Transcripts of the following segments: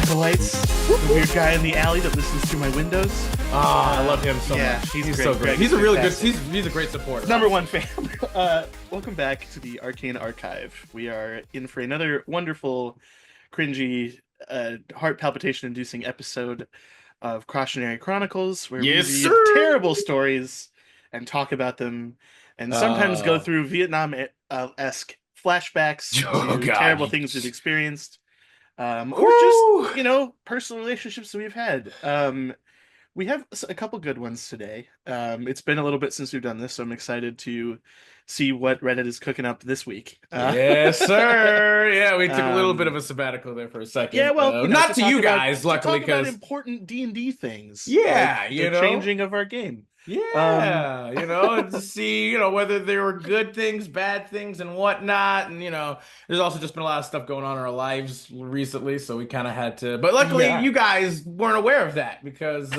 the lights, the weird guy in the alley that listens to my windows. I love him so much. He's so great. Greg He's a really good. fantastic. He's a great supporter. Number one fan. Welcome back to the Arcane Archive. We are in for another wonderful, cringy, heart palpitation-inducing episode of Cautionary Chronicles, where we read terrible stories and talk about them, and sometimes go through Vietnam-esque flashbacks to terrible things we've experienced, or just personal relationships that we've had. We have a couple good ones today. It's been a little bit since we've done this, so I'm excited to see what Reddit is cooking up this week. Yes, sir. Yeah, we took a little bit of a sabbatical there for a second. Yeah, well, not to you guys, luckily, because important D&D things. Yeah, like the changing of our game. Yeah, and to see, whether there were good things, bad things, and whatnot. And, there's also just been a lot of stuff going on in our lives recently, so we kind of had to. But luckily, you guys weren't aware of that because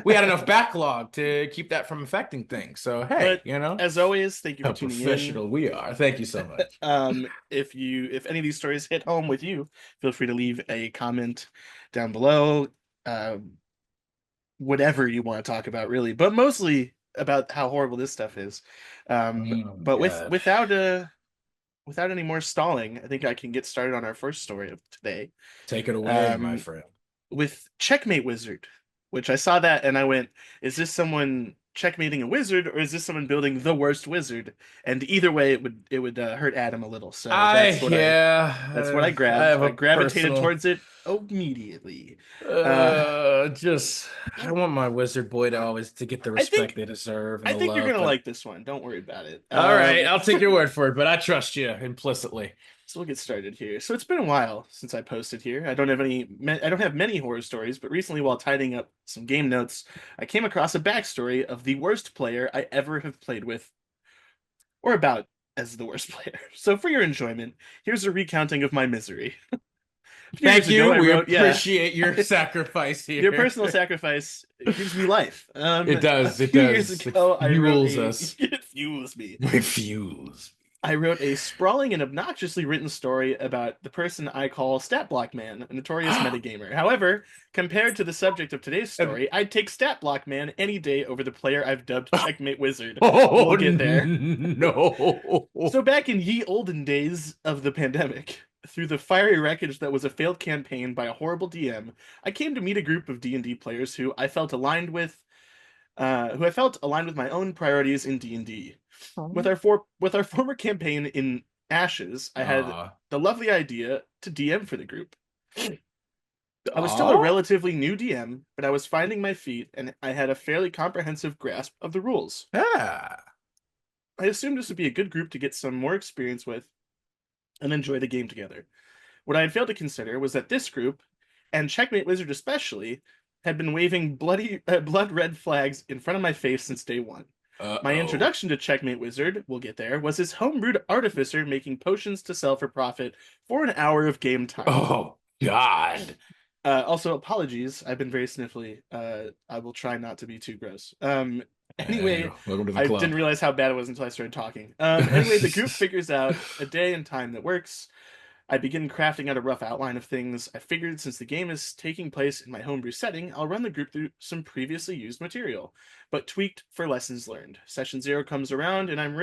we had enough backlog to keep that from affecting things. So, hey, As always, thank you for tuning in. How professional we are. Thank you so much. If any of these stories hit home with you, feel free to leave a comment down below. Whatever you want to talk about, really, but mostly about how horrible this stuff is. But without any more stalling, I think I can get started on our first story of today. Take it away, my friend. With Checkmate Wizard, which I saw that and I went, is this someone checkmating a wizard, or is this someone building the worst wizard? And either way, it would hurt Adam a little. So that's what I grabbed. I gravitated towards it immediately. I want my wizard boy to get the respect they deserve. I think you're gonna like this one. Don't worry about it. All right, I'll take your word for it, but I trust you implicitly. So we'll get started here. So it's been a while since I posted here. I don't have many horror stories, but recently, while tidying up some game notes, I came across a backstory of the worst player I ever have played with, or about as the worst player. So for your enjoyment, here's a recounting of my misery. Thank you. We appreciate your sacrifice here. Your personal sacrifice gives me life. It does. A few years ago, it fuels us. It fuels me. It fuels. I wrote a sprawling and obnoxiously written story about the person I call Stat Block Man, a notorious metagamer. However, compared to the subject of today's story, I'd take Stat Block Man any day over the player I've dubbed Checkmate Wizard. We'll get there. No. So back in ye olden days of the pandemic, through the fiery wreckage that was a failed campaign by a horrible DM, I came to meet a group of D&D players who I felt aligned with my own priorities in D&D. With our former campaign in Ashes, I had the lovely idea to DM for the group. I was still a relatively new DM, but I was finding my feet, and I had a fairly comprehensive grasp of the rules. I assumed this would be a good group to get some more experience with and enjoy the game together. What I had failed to consider was that this group, and Checkmate Wizard especially, had been waving blood red flags in front of my face since day one. My introduction to Checkmate Wizard, we'll get there, was his homebrewed artificer making potions to sell for profit for an hour of game time. Oh, God. Also, apologies. I've been very sniffly. I will try not to be too gross. Anyway, I didn't realize how bad it was until I started talking. Anyway, the group figures out a day and time that works. I begin crafting out a rough outline of things. I figured since the game is taking place in my homebrew setting, I'll run the group through some previously used material, but tweaked for lessons learned. Session 0 comes around, and I'm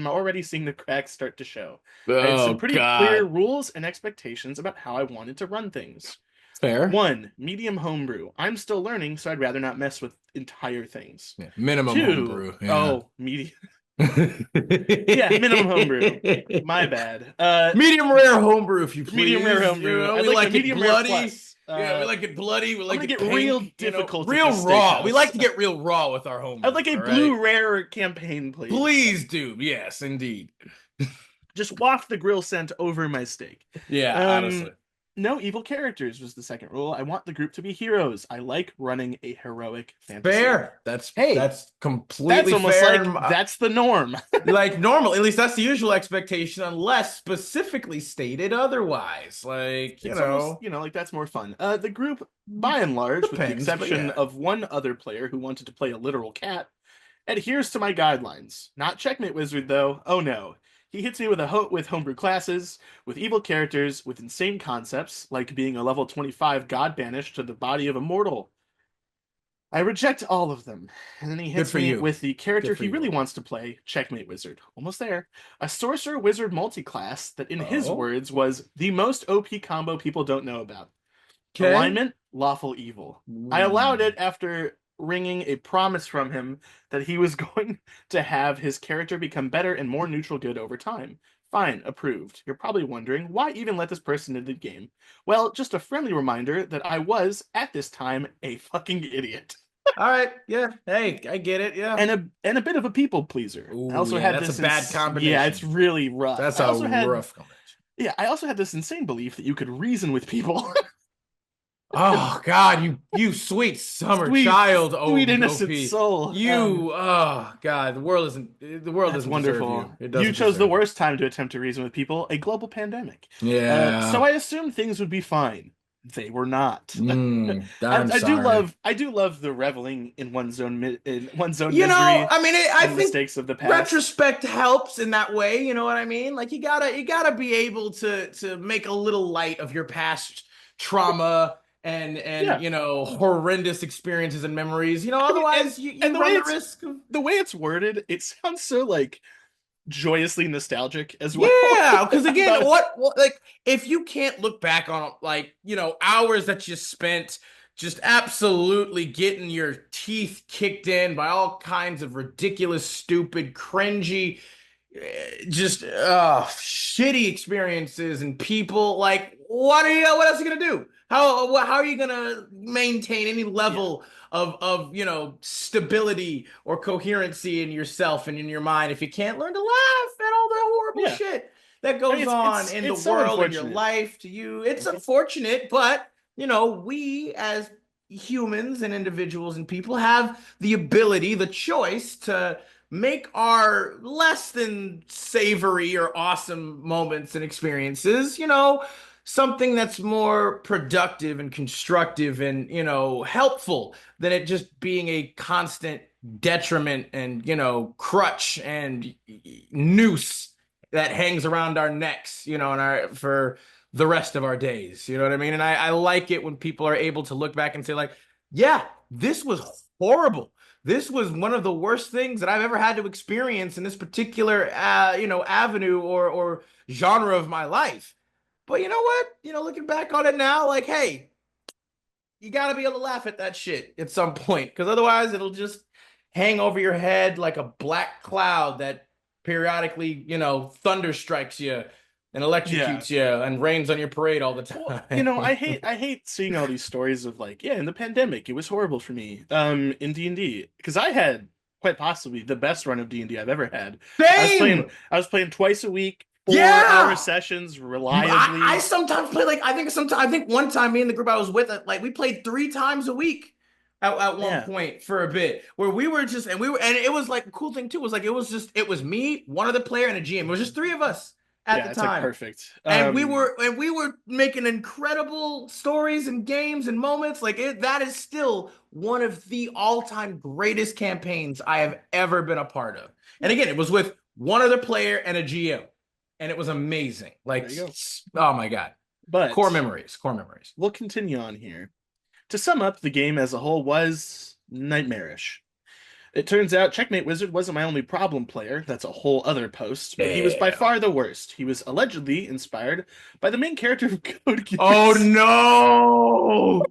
already seeing the cracks start to show. I had some pretty clear rules and expectations about how I wanted to run things. Fair. 1, medium homebrew. I'm still learning, so I'd rather not mess with entire things. Yeah, minimum 2, homebrew. Yeah. Medium. Yeah, minimum homebrew. My bad. Medium rare homebrew, if you please. Medium rare homebrew. We like it bloody. Yeah, we like it bloody. We like it pink, real difficult. Real raw. We like to get real raw with our homebrew. I'd like a blue rare campaign, please. Please do. Yes, indeed. Just waft the grill scent over my steak. Yeah, honestly. No evil characters was the second rule. I want the group to be heroes. I like running a heroic fantasy. Fair. That's completely that's almost fair. Like that's the norm. Like normal, at least that's the usual expectation, unless specifically stated otherwise. Like like that's more fun. The group, by and large, with the exception of one other player who wanted to play a literal cat, adheres to my guidelines. Not Checkmate Wizard though. Oh no. He hits me with with homebrew classes, with evil characters, with insane concepts, like being a level 25 god banished to the body of a mortal. I reject all of them, and then he Good hits for me you. with the character Good for he really you. wants to play, Checkmate Wizard. Almost there. A sorcerer wizard multiclass that, in his Oh, words, was the most OP combo people don't know about. okay. Alignment, lawful evil. I allowed Mm. it after wringing a promise from him that he was going to have his character become better and more neutral good over time. Fine, approved. You're probably wondering, why even let this person into the game? Well, just a friendly reminder that I was, at this time, a fucking idiot. All right. Yeah. Hey, I get it. Yeah. And a bit of a people pleaser. I Oh, also yeah. had That's a this bad yeah, it's combination. really rough. That's a rough combination. I also had this insane belief that you could reason with people. Oh God, you sweet summer Sweet, child, sweet innocent OP. soul. Oh God, the world That's doesn't deserve wonderful. you. It You doesn't chose the deserve you. worst time to attempt to reason with people, a global pandemic. So Yeah. I assumed things would be fine. They were not. I'm sorry. I do love the reveling in one's own misery I mean, I and think mistakes of the past. retrospect helps in that way. You know what I mean? Like you gotta be able to make a little light of your past trauma and Yeah. horrendous experiences and memories. I mean, Otherwise and you run the risk of the way it's worded, it sounds so like joyously nostalgic as well. yeah. Because again, About what like if you can't look back on like hours that you spent just absolutely getting your teeth kicked in by all kinds of ridiculous, stupid, cringy just shitty experiences and people like what else are you gonna do how are you gonna maintain any yeah. level of stability or coherency in yourself and in your mind if you can't learn to laugh at all the horrible Yeah. shit that I mean goes on in the it's so world in your unfortunate. life to you. It's unfortunate, but we as humans and individuals and people have the ability, the choice to make our less than savory or awesome moments and experiences, something that's more productive and constructive and, helpful than it just being a constant detriment and, crutch and noose that hangs around our necks, and for the rest of our days. You know what I mean? And I like it when people are able to look back and say, like, yeah, this was horrible. This was one of the worst things that I've ever had to experience in this particular, avenue or genre of my life. But you know what? Looking back on it now, like, hey, you got to be able to laugh at that shit at some point because otherwise it'll just hang over your head like a black cloud that periodically, thunder strikes you and Yeah. electrocutes you and rains on your parade all the Well, time. I hate seeing all these stories of like, yeah, in the pandemic, it was horrible for me. In D&D, because I had quite possibly the best run of D&D I've ever had. Same. I was playing twice a week, 4 hour Yeah. sessions I reliably. sometimes play like I think one time me and the group I was with like we played 3 times a week at one Yeah. point for a bit where we were just and it was like a cool thing too was like it was me, one other player, and a GM. It was just three of us at Yeah, the it's like time. perfect. And we were making incredible stories and games and moments. Like that is still one of the all-time greatest campaigns I have ever been a part of. And Yeah, again, it was with one other player and a GM. And it was amazing. Like, there you go. oh my God. Core But memories. Core memories. we'll continue on here. To sum up, the game as a whole was nightmarish. It turns out Checkmate Wizard wasn't my only problem player, that's a whole other post, but he was by Damn. far the worst. He was allegedly inspired by the main character of Code Oh Geass. no.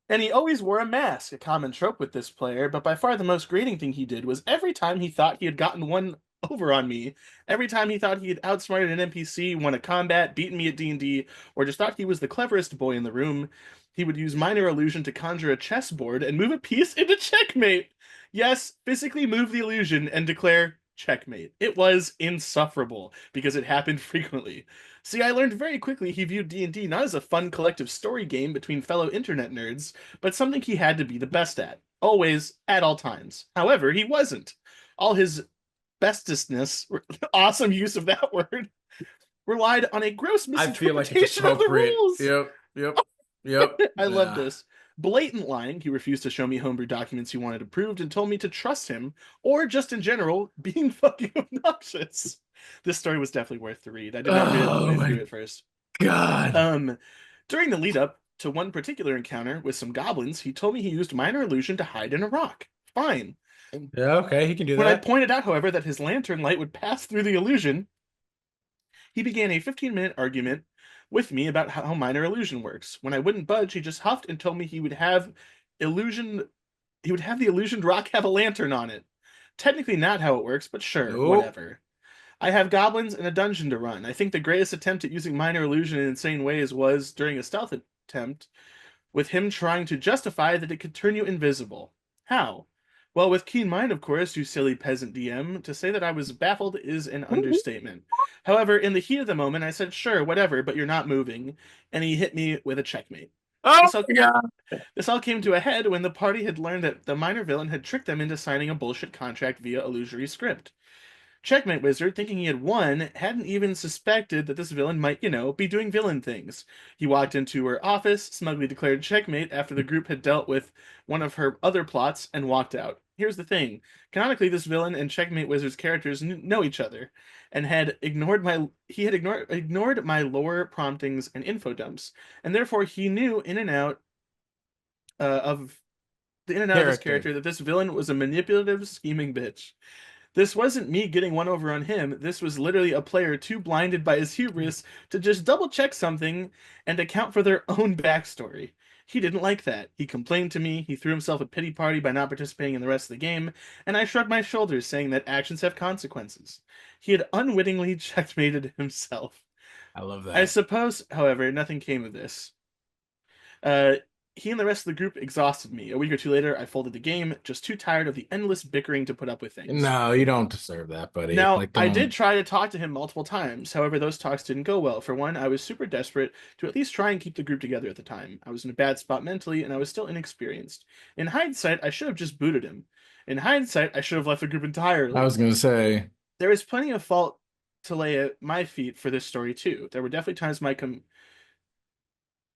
And he always wore a mask, a common trope with this player, but by far the most grating thing he did was every time he thought he had gotten one over on me, every time he thought he had outsmarted an NPC, won a combat, beaten me at D&D, or just thought he was the cleverest boy in the room, he would use minor illusion to conjure a chessboard and move a piece into checkmate. Yes, physically move the illusion and declare checkmate. It was insufferable because it happened frequently. See, I learned very quickly he viewed D&D not as a fun collective story game between fellow internet nerds, but something he had to be the best at, always, at all times. However, he wasn't. All his bestestness, awesome use of that word, relied on a gross I feel like it's misinterpretation of the appropriate. rules. Yep. Yep. Yep. I love Yeah. this. Blatant lying, he refused to show me homebrew documents he wanted approved and told me to trust him, or just in general, being fucking obnoxious. This story was definitely worth the read. I did not read it all the Oh way my through at first. God. Um, During the lead up to one particular encounter with some goblins, he told me he used minor illusion to hide in a rock. Fine. Yeah, okay, he can do When I that. pointed out, however, that his lantern light would pass through the illusion, he began a 15-minute argument with me about how minor illusion works. When I wouldn't budge, he just huffed and told me illusion he would have the illusioned rock have a lantern on it. Technically not how it works, but sure, Nope. whatever. I have goblins and a dungeon to run. I think the greatest attempt at using minor illusion in insane ways was during a stealth attempt, with him trying to justify that it could turn you invisible. How? Well, with keen mind, of course, you silly peasant DM. To say that I was baffled is an understatement. However, in the heat of the moment, I said, sure, whatever, but you're not moving, and he hit me with a checkmate. Oh This all, my God. this all came to a head when the party had learned that the minor villain had tricked them into signing a bullshit contract via illusory script. Checkmate Wizard, thinking he had won, hadn't even suspected that this villain might, be doing villain things. He walked into her office, smugly declared checkmate after the group had dealt with one of her other plots, and walked out. Here's the thing. Canonically, this villain and Checkmate Wizard's characters know each other, and ignored my lore promptings and info dumps, and therefore he knew of in and out of this Character. character that this villain was a manipulative, scheming bitch. This wasn't me getting one over on him. This was literally a player too blinded by his hubris to just double check something and account for their own backstory. He didn't like that. He complained to me. He threw himself a pity party by not participating in the rest of the game, and I shrugged my shoulders, saying that actions have consequences. He had unwittingly checkmated himself. I love I that. suppose, however, nothing came of this. Uh, he and the rest of the group exhausted me. A week or two later, I folded the game, just too tired of the endless bickering to put up with things. No, you don't deserve that, buddy. Now, Like, I did don't. try to talk to him multiple times. However, those talks didn't go well. For one, I was super desperate to at least try and keep the group together at the time. I was in a bad spot mentally, and I was still inexperienced. In hindsight, I should have just booted him. In hindsight, I should have left the group I entirely. was gonna say There is plenty of fault to lay at my feet for this story, too. There were definitely times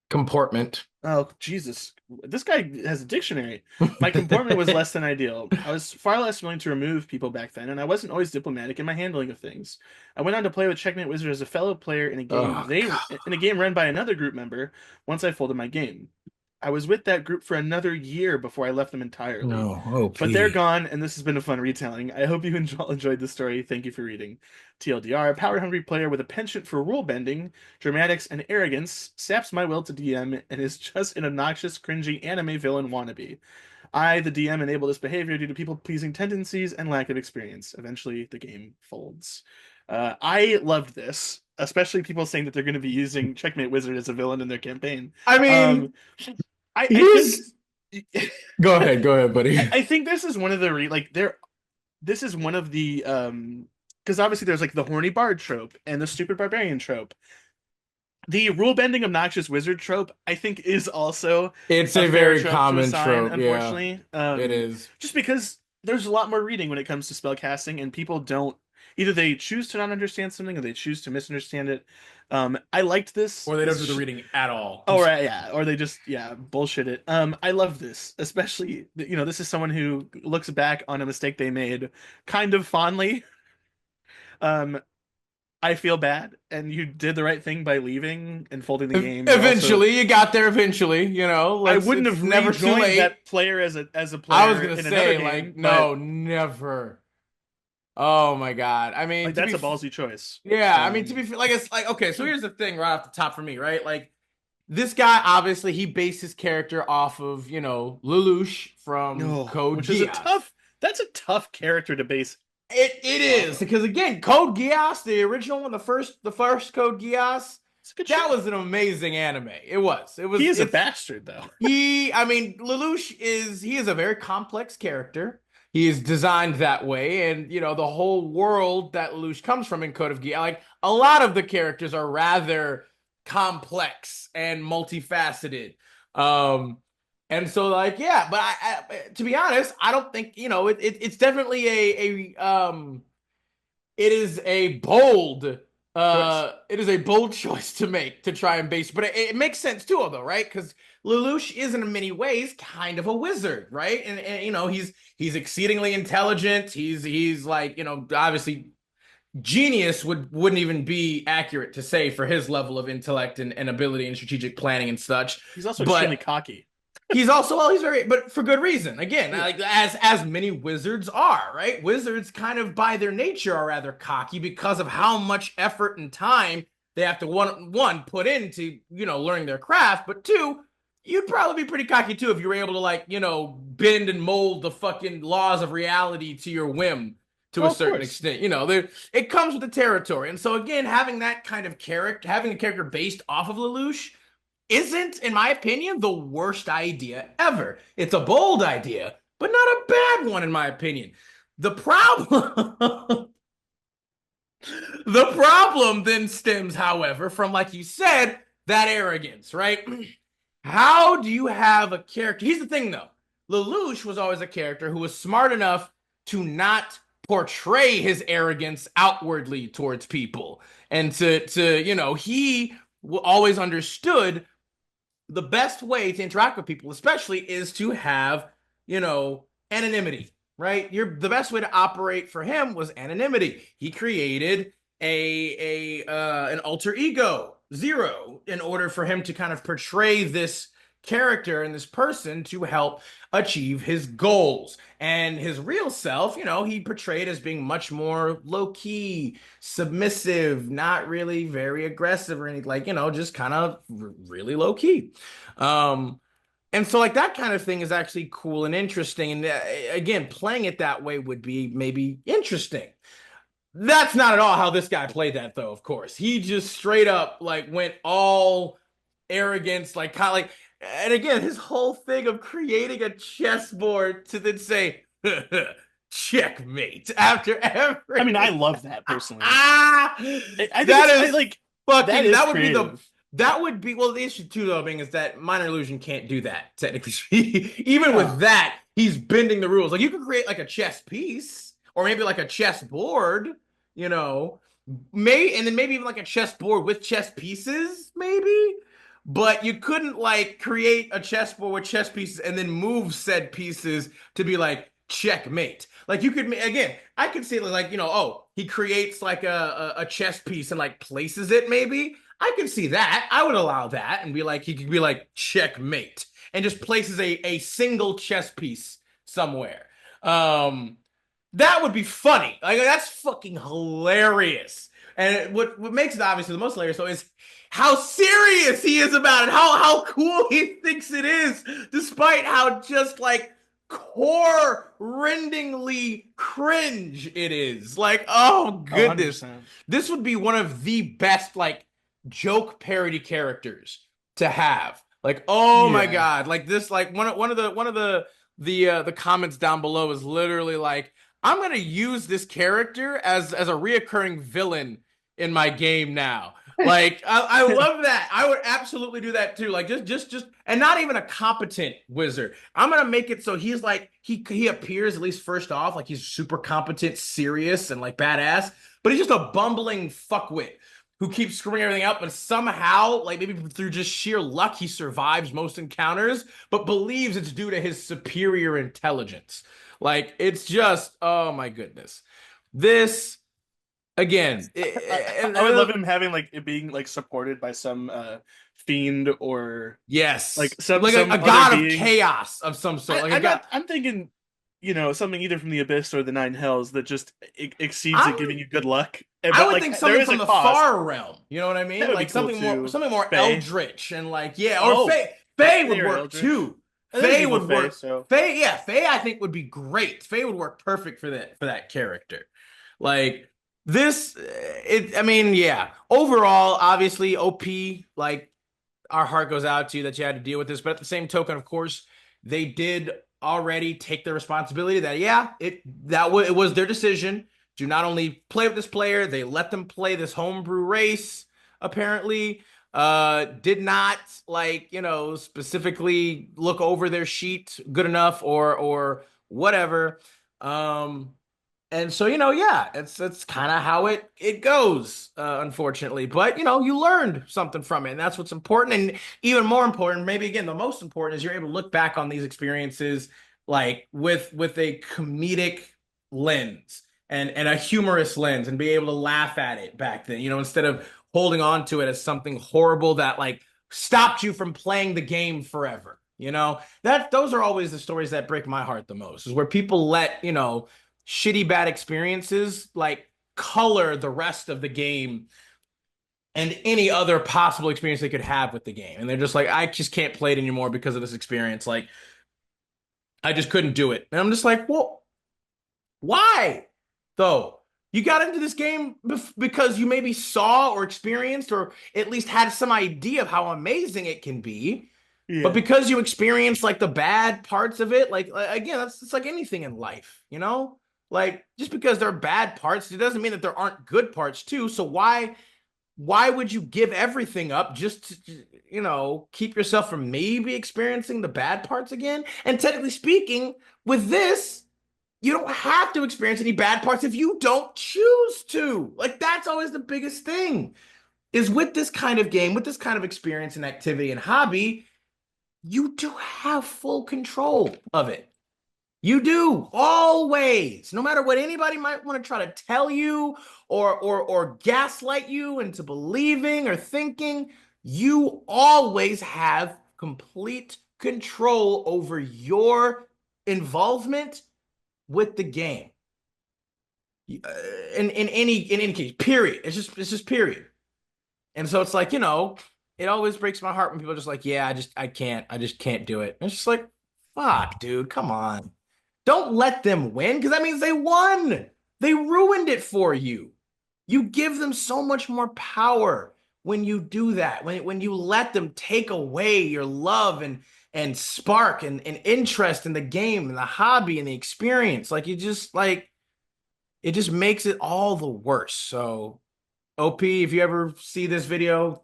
comportment. Oh, Jesus. This guy has a dictionary. My comportment was less than ideal. I was far less willing to remove people back then, and I wasn't always diplomatic in my handling of things. I went on to play with Checkmate Wizard as a fellow player Oh God. in a game run by another group member once I folded my game. I was with that group for another year before I left them entirely. No. Oh, But they're P. gone, and this has been a fun retelling. I hope you enjoyed the story. Thank you for reading. TLDR, a power-hungry player with a penchant for rule bending, dramatics, and arrogance saps my will to DM and is just an obnoxious, cringy anime villain wannabe. I, the DM, enable this behavior due to people-pleasing tendencies and lack of experience. Eventually, the game folds. I loved this, especially people saying that they're going to be using Checkmate Wizard as a villain in their campaign. I Um, mean, I think he's. Go ahead, buddy. I think this is one of the this is one of the because obviously there's like the horny bard trope and the stupid barbarian trope. The rule bending obnoxious wizard trope, I think, is also It's a a fair very trope to common assign, trope. Yeah, unfortunately. it is. Just because there's a lot more reading when it comes to spell casting, and people don't either they choose to not understand something or they choose to misunderstand it. I liked this. Or they don't do the This reading at all. Oh right, yeah, or they just bullshit it. I love this, especially this is someone who looks back on a mistake they made kind of fondly. Um, I feel bad, and you did the right thing by leaving and folding the game. You also, Eventually, you got there eventually, you know. I Let's, wouldn't it's have never too rejoined late. that player as a I was player gonna in another say, game, like, but no, never. Oh my God. I mean, like to that's be a ballsy choice. yeah, I mean, to be like, it's like, okay, so here's the thing right off the top for me, right? Like, this guy, obviously, he based his character off of, Lelouch from No, Code which is Geass. that's a tough character to base It off is of. because again, Code Geass, the original one, the first Code Geass, It's a good that show. was an amazing anime. It was. It was. He is a It's bastard, though. I mean, Lelouch is a very complex character. He is designed that way, and the whole world that Lelouch comes from in Code of Geass, like a lot of the characters are rather complex and multifaceted. Um, and so like yeah, but to be honest, I don't think it's definitely it is a bold Choice. it is a bold choice to make to try and base, but it makes sense too, though, right? Because Lelouch is in many ways kind of a wizard, right? And he's exceedingly intelligent. He's like obviously genius wouldn't even be accurate to say for his level of intellect and ability and strategic planning and such. He's also extremely But cocky. he's also, well, he's very, but for good reason. Again, Yeah. like as many wizards are, right? Wizards kind of by their nature are rather cocky because of how much effort and time they have to one put into, learning their craft, but two, you'd probably be pretty cocky too if you were able to like, bend and mold the fucking laws of reality to your whim to a Oh, of certain course. extent. It comes with the territory. And so again, having that kind of character, having a character based off of Lelouch isn't, in my opinion, the worst idea ever. It's a bold idea, but not a bad one, in my opinion. The problem, the problem then stems, however, from, like you said, that arrogance, right? How do you have a character? Here's the thing, though. Lelouch was always a character who was smart enough to not portray his arrogance outwardly towards people, and he always understood the best way to interact with people, especially, is to have, anonymity, right? The best way to operate for him was anonymity. He created an alter ego, Zero, in order for him to kind of portray this character and this person to help achieve his goals. And his real self, he portrayed as being much more low-key, submissive, not really very aggressive or anything, like, just kind of really low-key. Um, and so like that kind of thing is actually cool and interesting. And again, playing it that way would be maybe interesting. That's not at all how this guy played that, though, of course. He just straight up like went all arrogance, like kind of like, and again, his whole thing of creating a chessboard to then say checkmate after every. I mean, I love that personally. That is like fucking, that would creative. be that would be, well, the issue too, though, being is that minor illusion can't do that, technically. Even with that, he's bending the rules. Like, you could create like a chess piece, or maybe like a chess board, and then maybe even like a chess board with chess pieces, maybe. But you couldn't like create a chessboard with chess pieces and then move said pieces to be like checkmate. Like, you could, again, I could say like, oh, he creates like a chess piece and like places it, maybe. I could see that. I would allow that and be like, he could be like checkmate and just places a single chess piece somewhere. That would be funny. Like, that's fucking hilarious. And what makes it obviously the most hilarious, though, is how serious he is about it, how cool he thinks it is, despite how just like core-rendingly cringe it is. Like, oh goodness, 100%. This would be one of the best like joke parody characters to have. Like, oh my god, like this, like one of the comments down below is literally like, I'm gonna use this character as a reoccurring villain in my game now. Like, I love that. I would absolutely do that too. Like, just, and not even a competent wizard. I'm gonna make it so he's like, he appears, at least first off, like he's super competent, serious, and like badass, but he's just a bumbling fuckwit who keeps screwing everything up, but somehow, like maybe through just sheer luck, he survives most encounters, but believes it's due to his superior intelligence. Like, it's just, oh my goodness. This, again, I would love him having like it being like supported by some fiend, or yes, like some a god of chaos of some sort. I'm thinking, something either from the abyss or the nine hells that just exceeds at giving you good luck. I would think something from the far realm. You know what I mean? Like cool something more Fae. eldritch and like, yeah, or Fae. Fae would work eldritch too. Fae would work. So. Fae I think would be great. Fae would work perfect for that character. Like, this, I mean, yeah. Overall, obviously, OP, like, our heart goes out to you that you had to deal with this. But at the same token, of course, they did already take the responsibility that, it was their decision to not only play with this player, they let them play this homebrew race, apparently. Did not, like, specifically look over their sheet good enough or whatever. And so, it's kind of how it goes, unfortunately. But, you learned something from it, and that's what's important. And even more important, maybe again, the most important, is you're able to look back on these experiences like with a comedic lens and a humorous lens and be able to laugh at it back then, instead of holding on to it as something horrible that like stopped you from playing the game forever. Those are always the stories that break my heart the most, is where people let, shitty bad experiences like color the rest of the game and any other possible experience they could have with the game. And they're just like, I just can't play it anymore because of this experience. Like, I just couldn't do it. And I'm just like, well, why? Though you got into this game because you maybe saw or experienced or at least had some idea of how amazing it can be. But because you experienced like the bad parts of it, like again, it's like anything in life, Like just because there are bad parts, it doesn't mean that there aren't good parts too. So why would you give everything up just to, keep yourself from maybe experiencing the bad parts again? And technically speaking, with this, you don't have to experience any bad parts if you don't choose to. Like, that's always the biggest thing, is with this kind of game, with this kind of experience and activity and hobby, you do have full control of it. You do, always. No matter what anybody might want to try to tell you or gaslight you into believing or thinking, you always have complete control over your involvement with the game. In any case, period. It's just period. And so it's like, it always breaks my heart when people are just like, yeah, I just can't do it. And it's just like, fuck, dude, come on. Don't let them win, because that means they won. They ruined it for you. You give them so much more power when you do that, when you let them take away your love and spark and interest in the game and the hobby and the experience. Like, it just makes it all the worse. So OP, if you ever see this video,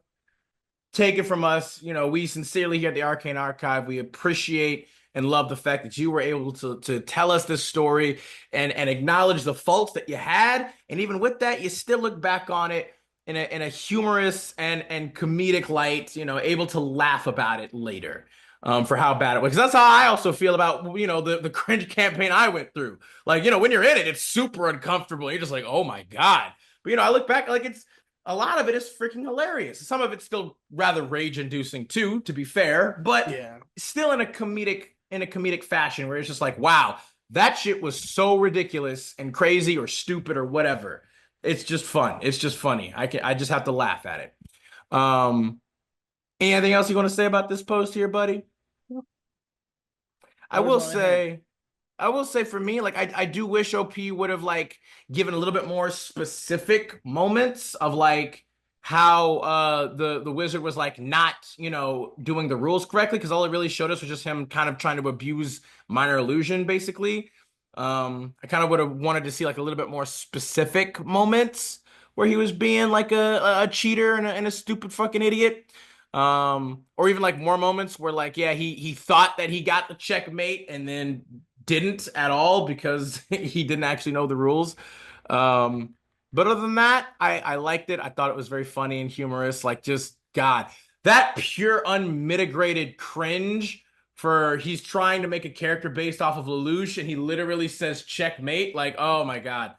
take it from us. We sincerely here at the Arcane Archive, we appreciate and love the fact that you were able to tell us this story and acknowledge the faults that you had. And even with that, you still look back on it in a humorous and comedic light, able to laugh about it later. For how bad it was. Because that's how I also feel about, the Cringe campaign I went through. Like, when you're in it, it's super uncomfortable. You're just like, oh my God. But, I look back, like, a lot of it is freaking hilarious. Some of it's still rather rage-inducing too, to be fair, but still in a comedic fashion where it's just like, wow, that shit was so ridiculous and crazy or stupid or whatever. It's just fun. It's just funny. I just have to laugh at it. Anything else you want to say about this post here, buddy? I will say for me, like, I do wish OP would have like given a little bit more specific moments of like how the wizard was like not, doing the rules correctly, because all it really showed us was just him kind of trying to abuse minor illusion, basically. I kind of would have wanted to see like a little bit more specific moments where he was being like a cheater and a stupid fucking idiot. Or even like more moments where like, yeah, he thought that he got the checkmate and then didn't at all because he didn't actually know the rules. But other than that, I liked it. I thought it was very funny and humorous. Like, just God, that pure unmitigated cringe for he's trying to make a character based off of Lelouch and he literally says checkmate. Like, oh my God,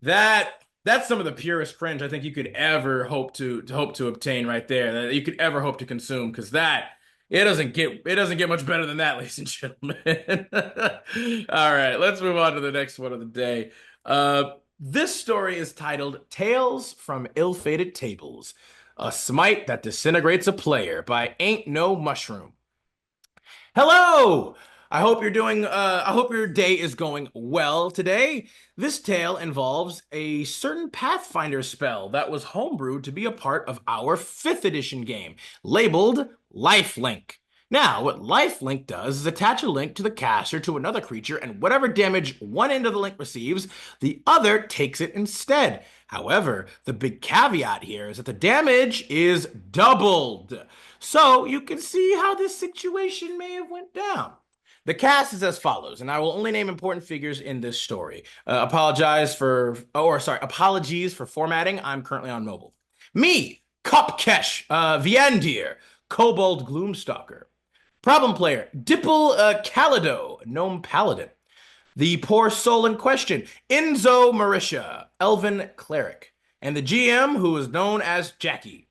that's some of the purest cringe I think you could ever hope to obtain right there. That you could ever hope to consume, because it doesn't get much better than that, ladies and gentlemen. All right, let's move on to the next one of the day. This story is titled Tales from Ill-Fated Tables, a smite that disintegrates a player by Ain't No Mushroom. Hello! I hope your day is going well today. This tale involves a certain Pathfinder spell that was homebrewed to be a part of our 5th edition game, labeled Lifelink. Now, what Lifelink does is attach a link to the caster to another creature, and whatever damage one end of the link receives, the other takes it instead. However, the big caveat here is that the damage is doubled. So you can see how this situation may have went down. The cast is as follows, and I will only name important figures in this story. Apologies for formatting. I'm currently on mobile. Me, Kopkesh, Viandir, Kobold Gloomstalker. Problem player, Dipple Calido, Gnome Paladin. The poor soul in question, Enzo Marisha, Elven Cleric, and the GM, who is known as Jackie.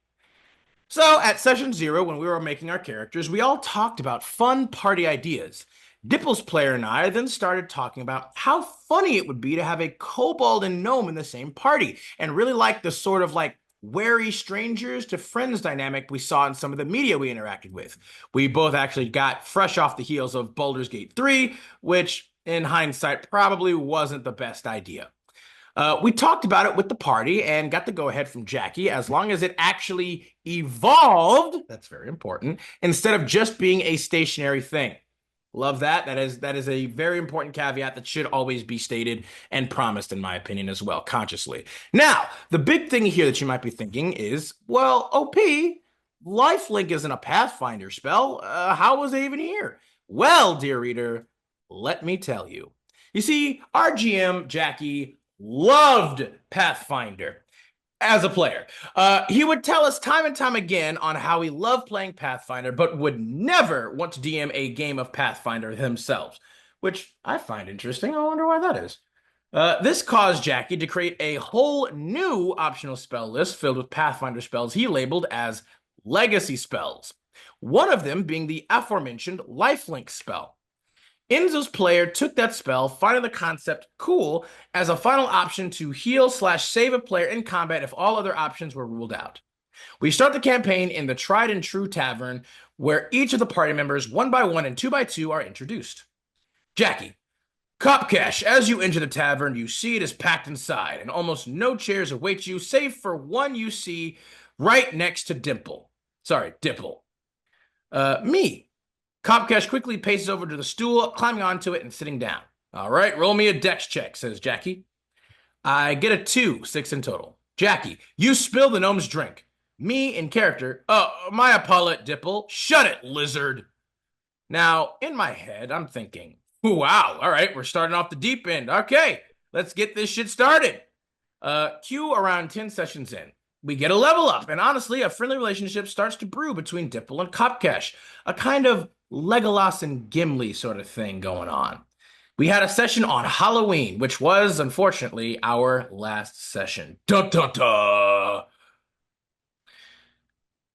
So, at session 0, when we were making our characters, we all talked about fun party ideas. Dipple's player and I then started talking about how funny it would be to have a kobold and gnome in the same party, and really like the sort of like wary strangers to friends dynamic we saw in some of the media we interacted with. We both actually got fresh off the heels of Baldur's Gate 3, which in hindsight probably wasn't the best idea. We talked about it with the party and got the go-ahead from Jackie as long as it actually evolved, that's very important, instead of just being a stationary thing. Love that. That is a very important caveat that should always be stated and promised, in my opinion, as well, consciously. Now, the big thing here that you might be thinking is, well, OP, lifelink isn't a Pathfinder spell. How was it even here? Well, dear reader, let me tell you. You see, our GM, Jackie, loved Pathfinder as a player. He would tell us time and time again on how he loved playing Pathfinder, but would never want to DM a game of Pathfinder himself, which I find interesting. I wonder why that is. This caused Jackie to create a whole new optional spell list filled with Pathfinder spells he labeled as legacy spells, one of them being the aforementioned lifelink spell. Enzo's player took that spell, finding the concept cool as a final option to heal/save a player in combat if all other options were ruled out. We start the campaign in the tried and true tavern, where each of the party members, 1 by 1 and 2 by 2, are introduced. Jackie, Copcash, as you enter the tavern, you see it is packed inside, and almost no chairs await you, save for one you see right next to Dimple. Sorry, Dipple. Me. Copcash quickly paces over to the stool, climbing onto it and sitting down. All right, roll me a dex check, says Jackie. I get a 2, 6 in total. Jackie, you spill the gnome's drink. Me in character, my apology, Dipple. Shut it, lizard. Now, in my head, I'm thinking, wow, all right, we're starting off the deep end. Okay, let's get this shit started. Cue around 10 sessions in. We get a level up, and honestly, a friendly relationship starts to brew between Dipple and Copcash, a kind of Legolas and Gimli sort of thing going on. We had a session on Halloween, which was, unfortunately, our last session. Dun dun dun!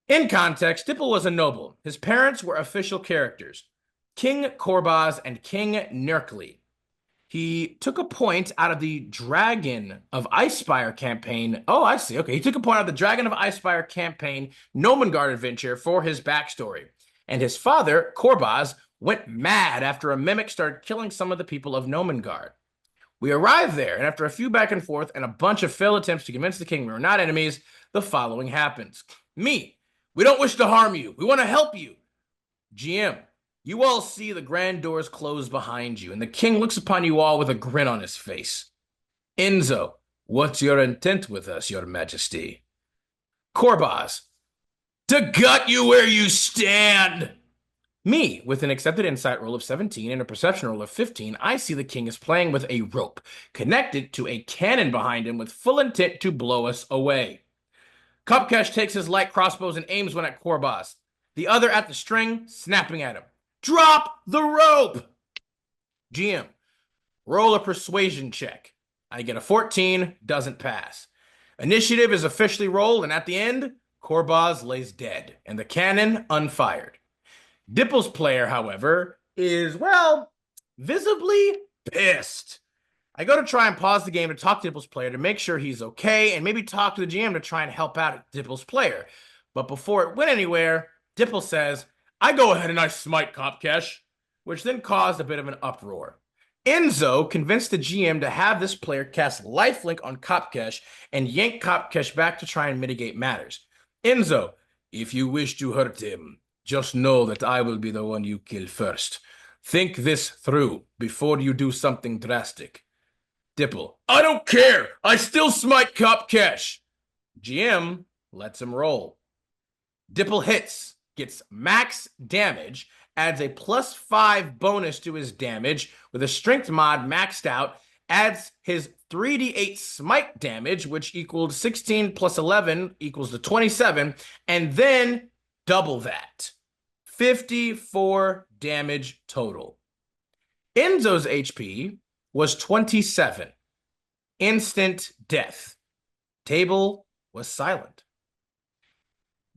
In context, Dipple was a noble. His parents were official characters, King Korbaz and King Nerkli. He took a point out of the Dragon of Icespire campaign. Oh, I see. Okay, he took a point out of the Dragon of Icespire campaign Nomengard adventure for his backstory. And his father, Korbaz, went mad after a mimic started killing some of the people of Nomengard. We arrived there, and after a few back and forth and a bunch of failed attempts to convince the king we were not enemies, the following happens. Me, we don't wish to harm you. We want to help you. GM, you all see the grand doors close behind you, and the king looks upon you all with a grin on his face. Enzo, what's your intent with us, your majesty? Korbaz, to gut you where you stand. Me, with an accepted insight roll of 17 and a perception roll of 15, I see the king is playing with a rope, connected to a cannon behind him with full intent to blow us away. Copcash takes his light crossbows and aims one at Korbaz, the other at the string, snapping at him. Drop the rope! GM, roll a persuasion check. I get a 14, doesn't pass. Initiative is officially rolled, and at the end, Korbaz lays dead, and the cannon unfired. Dipple's player, however, is, well, visibly pissed. I go to try and pause the game to talk to Dipple's player to make sure he's okay, and maybe talk to the GM to try and help out Dipple's player. But before it went anywhere, Dipple says, I go ahead and I smite Copcash, which then caused a bit of an uproar. Enzo convinced the GM to have this player cast lifelink on Copcash and yank Copcash back to try and mitigate matters. Enzo, if you wish to hurt him, just know that I will be the one you kill first. Think this through before you do something drastic. Dipple, I don't care. I still smite Copcash. GM lets him roll. Dipple hits, gets max damage, adds a +5 bonus to his damage with a strength mod maxed out, adds his 3d8 smite damage, which equaled 16 plus 11 equals to 27, and then double that. 54 damage total. Enzo's HP was 27. Instant death. Table was silent.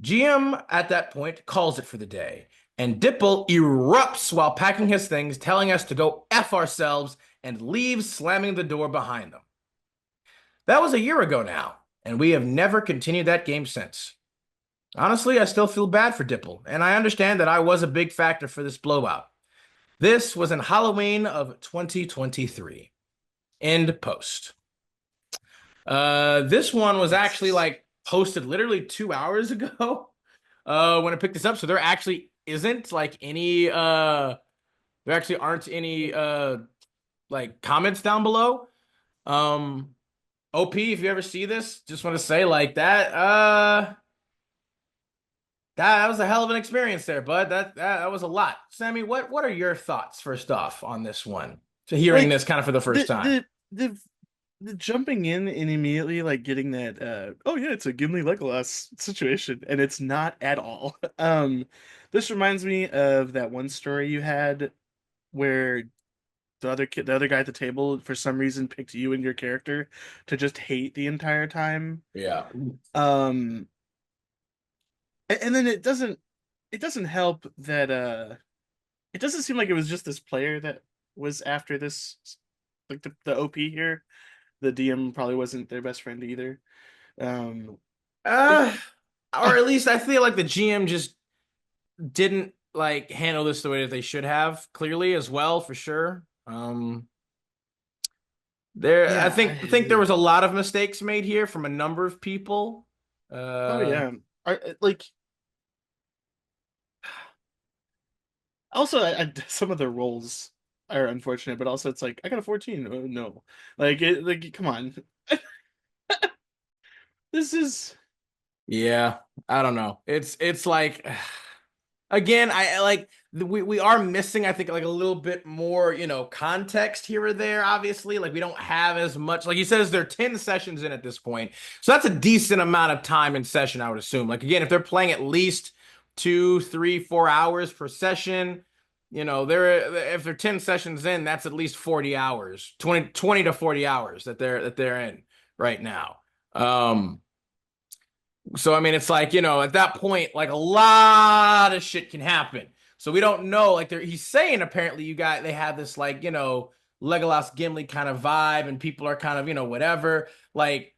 GM at that point calls it for the day, and Dipple erupts while packing his things, telling us to go F ourselves and leaves, slamming the door behind them. That was a year ago now, and we have never continued that game since. Honestly, I still feel bad for Dipple, and I understand that I was a big factor for this blowout. This was in Halloween of 2023. End post. This one was actually Jesus. like posted literally 2 hours ago when I picked this up. So there actually isn't like any there actually aren't any like comments down below. OP, if you ever see this, just want to say like that was a hell of an experience there, bud. That was a lot. Sammy, what are your thoughts first off on this one? So hearing Like this kind of for the first the time. the jumping in and immediately like getting that oh yeah, it's a Gimli Legolas situation, and it's not at all. This reminds me of that one story you had where the other guy at the table for some reason picked you and your character to just hate the entire time. Yeah. Um and then it doesn't help that it doesn't seem like it was just this player that was after this, like the OP here. The DM probably wasn't their best friend either. Um, it, Uh, or at least I feel like the GM just didn't like handle this the way that they should have, clearly as well, for sure. There, I yeah, think there was a lot of mistakes made here from a number of people. oh Uh, yeah. Like also, some of the roles are unfortunate, but also it's like I got a 14. Oh, no, like come on, this is yeah, I don't know. It's like again, I like we are missing, I think, like a little bit more, context here or there. Obviously, like we don't have as much. Like you says, there are 10 sessions in at this point, so that's a decent amount of time in session, I would assume. Like again, if they're playing at least 2, 3, 4 hours per session, if they're 10 sessions in, that's at least 40 hours, 20 to 40 hours that they're in right now. So I mean, it's like, at that point, like a lot of shit can happen. So we don't know. Like he's saying apparently they have this like, Legolas Gimli kind of vibe, and people are kind of, whatever. Like,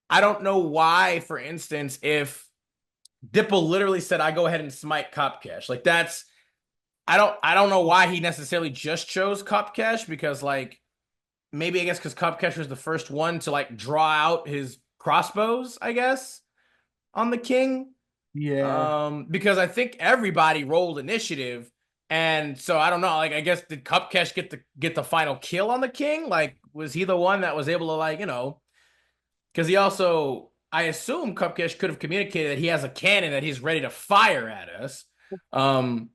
I don't know why, for instance, if Dipple literally said, I go ahead and smite Copcash. Like I don't know why he necessarily just chose Copcash, because like maybe I guess because Copcash was the first one to like draw out his crossbows, I guess, on the king. yeah. Because I think everybody rolled initiative, and so I don't know. Like, I guess did Cupcash get the final kill on the king? Like, was he the one that was able to like Because he also, I assume Cupcash could have communicated that he has a cannon that he's ready to fire at us. Um,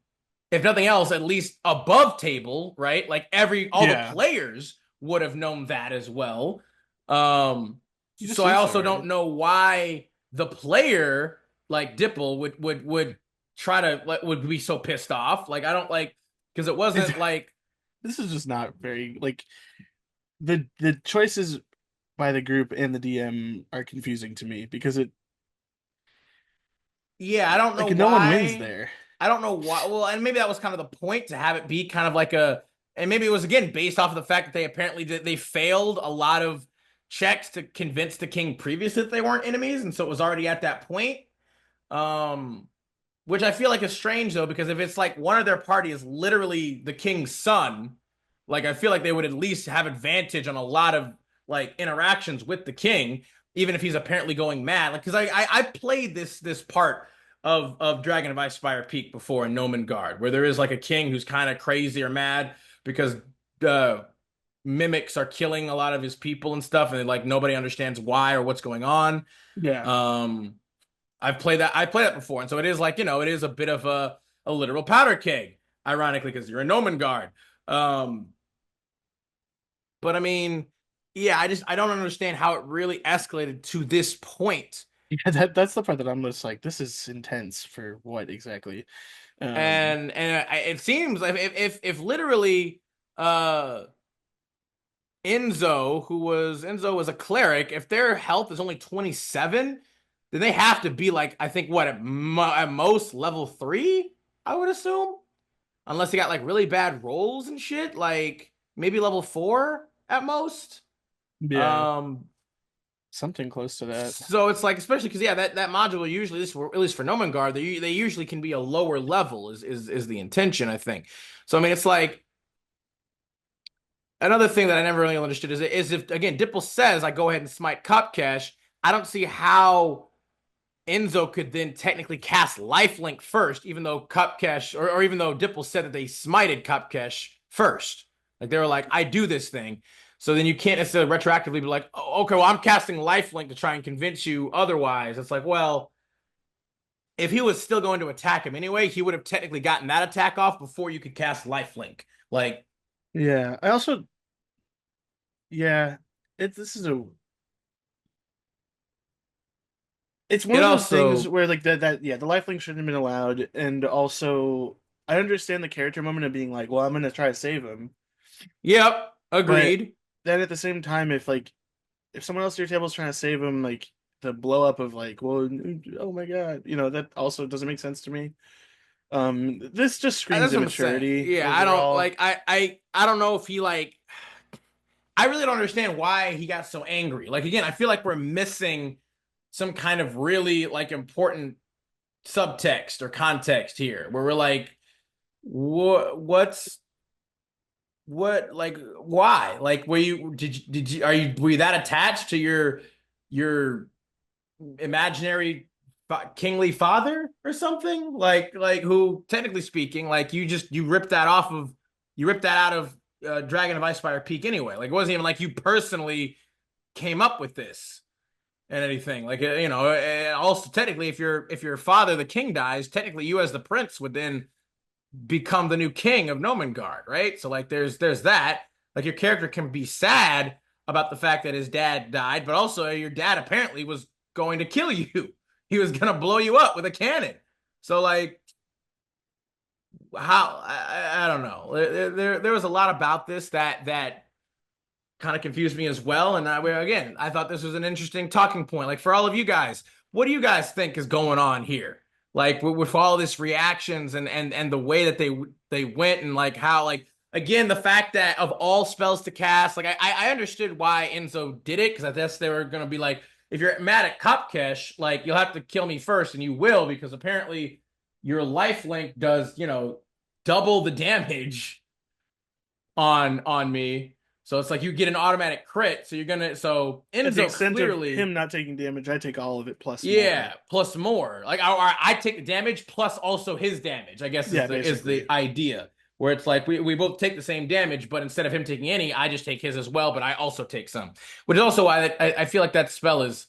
if nothing else, at least above table, right? Like all the Yeah, players would have known that as well. Um, you so I assume so, also right? don't know why the player like Dipple would try to like would be so pissed off. Like I don't like because it It, wasn't like this is just not very like the choices by the group and the DM are confusing to me because it yeah, I don't know like no one wins why. there. I don't know why. Well, and maybe that was kind of the point to have it be kind of like and maybe it was again based off of the fact that they apparently they failed a lot of checks to convince the king previously that they weren't enemies, and so it was already at that point. Um, which I feel like is strange though, because if it's like one of their party is literally the king's son, like I feel like they would at least have advantage on a lot of like interactions with the king, even if he's apparently going mad. Like, because I played this part of Dragon of Icefire Peak before in Nomen Guard, where there is like a king who's kind of crazy or mad because uh mimics are killing a lot of his people and stuff, and like nobody understands why or what's going on. Yeah. Um, I played that before, and so it is like it is a bit of a literal powder keg, ironically, because you're a Nomen guard. Um, but I mean, yeah, I don't understand how it really escalated to this point. Yeah, that's the part that I'm just like, this is intense for what exactly? Um, And it seems like if literally uh Enzo was a cleric, if their health is only 27, then they have to be like, I think what at most level 3, I would assume. Unless they got like really bad rolls and shit, like maybe level 4 at most. Yeah, Um something close to that. so it's like, especially because yeah, that module usually, at least for Nomengard, they usually can be a lower level is the intention, I think. So I mean, it's like another thing that I never really understood is if again Dipple says I go ahead and smite Cupcash, I don't see how Enzo could then technically cast Lifelink first, even though Cupcash or even though Dipple said that they smited Cupcash first. Like they were like, I do this thing. So then you can't necessarily retroactively be like, oh, okay, well, I'm casting Lifelink to try and convince you otherwise. It's like, well, if he was still going to attack him anyway, he would have technically gotten that attack off before you could cast Lifelink. Like, Yeah, I also, yeah, this is a, it's one it of those things also, where like yeah, the lifelink shouldn't have been allowed, and also I understand the character moment of being like, well, I'm gonna try to save him, yep, but agreed. then at the same time, if someone else at your table is trying to save him, like the blow up of like, well, oh my God, that also doesn't make sense to me. This just screams That's what I'm saying. immaturity Yeah, I don't overall. like. I don't know if he like. I really don't understand why he got so angry. Like again, I feel like we're missing some kind of really like important subtext or context here, where we're like, what like why? Like, were you that attached to your imaginary kingly father or something? Like who, technically speaking, like you ripped that off of you ripped that out of Dragon of Icefire Peak anyway. Like it wasn't even like you personally came up with this and anything. Like and also technically, if your father, the king, dies, technically you as the prince would then become the new king of Nomengard, right? So like there's that. Like your character can be sad about the fact that his dad died, but also your dad apparently was going to kill you. He was gonna blow you up with a cannon. So like how I don't know. There was a lot about this that kind of confused me as well. And again, I thought this was an interesting talking point. Like for all of you guys, what do you guys think is going on here? Like with all this reactions and the way that they went and like how like again the fact that of all spells to cast, like I understood why Enzo did it because I guess they were gonna be like, if you're mad at Cupcash, like you'll have to kill me first, and you will because apparently your life link does double the damage on me. So it's like you get an automatic crit. So you're gonna At the Enzo extent of clearly, him not taking damage, I take all of it plus more. yeah, plus more. Like I take the damage plus also his damage, I guess Yeah, is the basically. idea. Where it's like we both take the same damage, but instead of him taking any, I just take his as well, but I also take some. Which is also why I feel like that spell is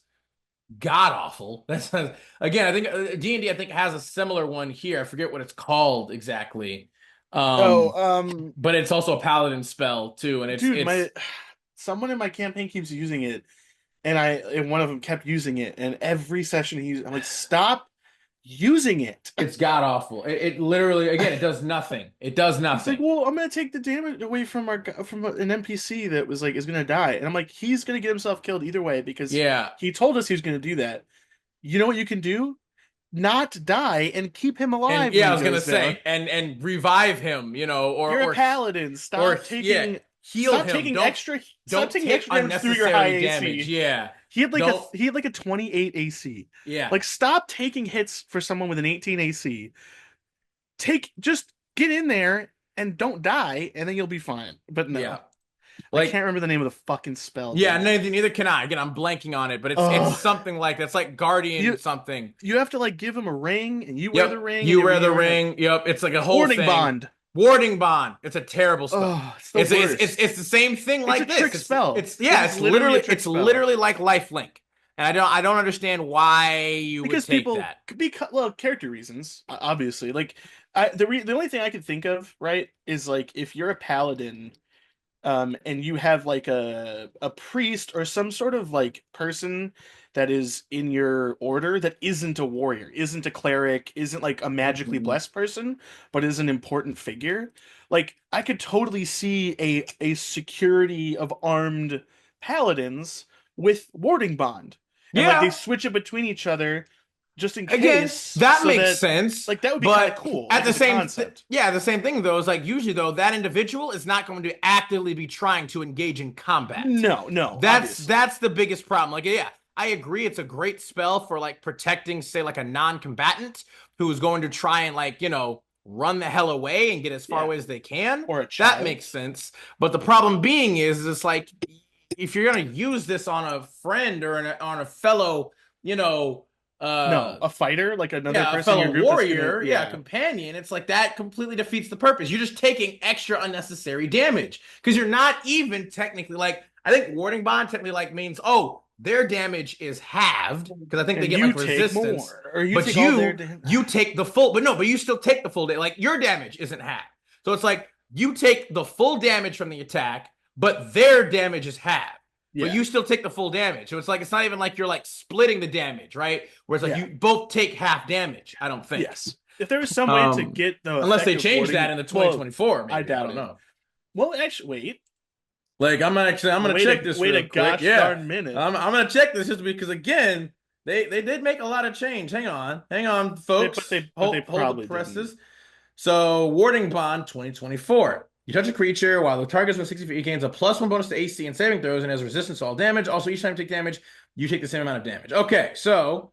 god awful. That's again, I think D&D I think has a similar one here. I forget what it's called exactly. Oh, But it's also a paladin spell too, and dude, it's my someone in my campaign keeps using it, and one of them kept using it, and every session I'm like, stop using it. it's god awful. It literally again, it does nothing. It does He's like, nothing. well, I'm gonna take the damage away from an NPC that was like is gonna die, and I'm like, he's gonna get himself killed either way because Yeah. he told us he was gonna do that. You know what you can do? Not die and keep him And alive when yeah, I he was gonna goes down. say, and revive him, You're a paladin. yeah, heal Stop him. taking extra Don't take damage through your high unnecessary damage. AC. Yeah. He Don't had like a 28 AC. yeah. Like stop taking hits for someone with an 18 AC. Just get in there and don't die and then you'll be fine. But no. Yeah. I Like can't remember the name of the fucking spell, yeah, damn it. neither can I. Again, I'm blanking on it, but it's Oh, something like that's like Guardian you something. you have to like give him a ring and you wear the Yep. ring and You wear the you wear ring. Yep. It's like a whole warding thing. bond. Warding bond. It's a terrible spell. Oh, it's the worst. It's the same thing It's a like this. trick spell. It's It yeah, is literally a trick it's spell. literally like lifelink. And I don't understand why you would Because take people that. because well, character reasons, obviously. Like the only thing I could think of, right, is like if you're a paladin, and you have like a priest or some sort of like person that is in your order that isn't a warrior, isn't a cleric, isn't like a magically blessed person, but is an important figure. Like I could totally see a security of armed paladins with warding bond, and like they Yeah. switch it between each other just in Again, case, that so makes that sense, like that would be kind of but cool, at like the as a same concept. yeah, the same thing though is like usually though that individual is not going to actively be trying to engage in combat. No, no, obviously. That's the biggest problem. Like yeah, I agree it's a great spell for like protecting say like a non-combatant who's going to try and like, run the hell away and get as far Yeah. away as they can. Or a That child. makes sense. But the problem being is it's like if you're going to use this on a friend or on a fellow, No, a fighter, like another yeah, a person in your fellow group that's gonna, warrior, yeah, companion. It's like that completely defeats the purpose. You're just taking extra unnecessary damage because you're not even technically like I think warding bond technically like means their damage is halved because I think they and get you like take resistance, more, or you but take all their damage. you take the full, but you still take the full damage. Like your damage isn't halved, so it's like you take the full damage from the attack, but their damage is halved. But you still take the full damage. So it's like it's not even like you're like splitting the damage, right? Where it's like you both take half damage, I don't think. Yes. If there was some way to get the unless they effective change warding, that in the 2024, maybe. I doubt don't it. know. Well, actually, wait. Like I'm gonna check this Wait real a quick. gosh Yeah. darn minute. I'm gonna check this just because again, they did make a lot of change. Hang on, folks. But they hold probably the presses. didn't. So warding bond 2024. You touch a creature while the target's within 60 feet, it gains a +1 bonus to AC and saving throws and has resistance to all damage. Also, each time you take damage, you take the same amount of damage. Okay, so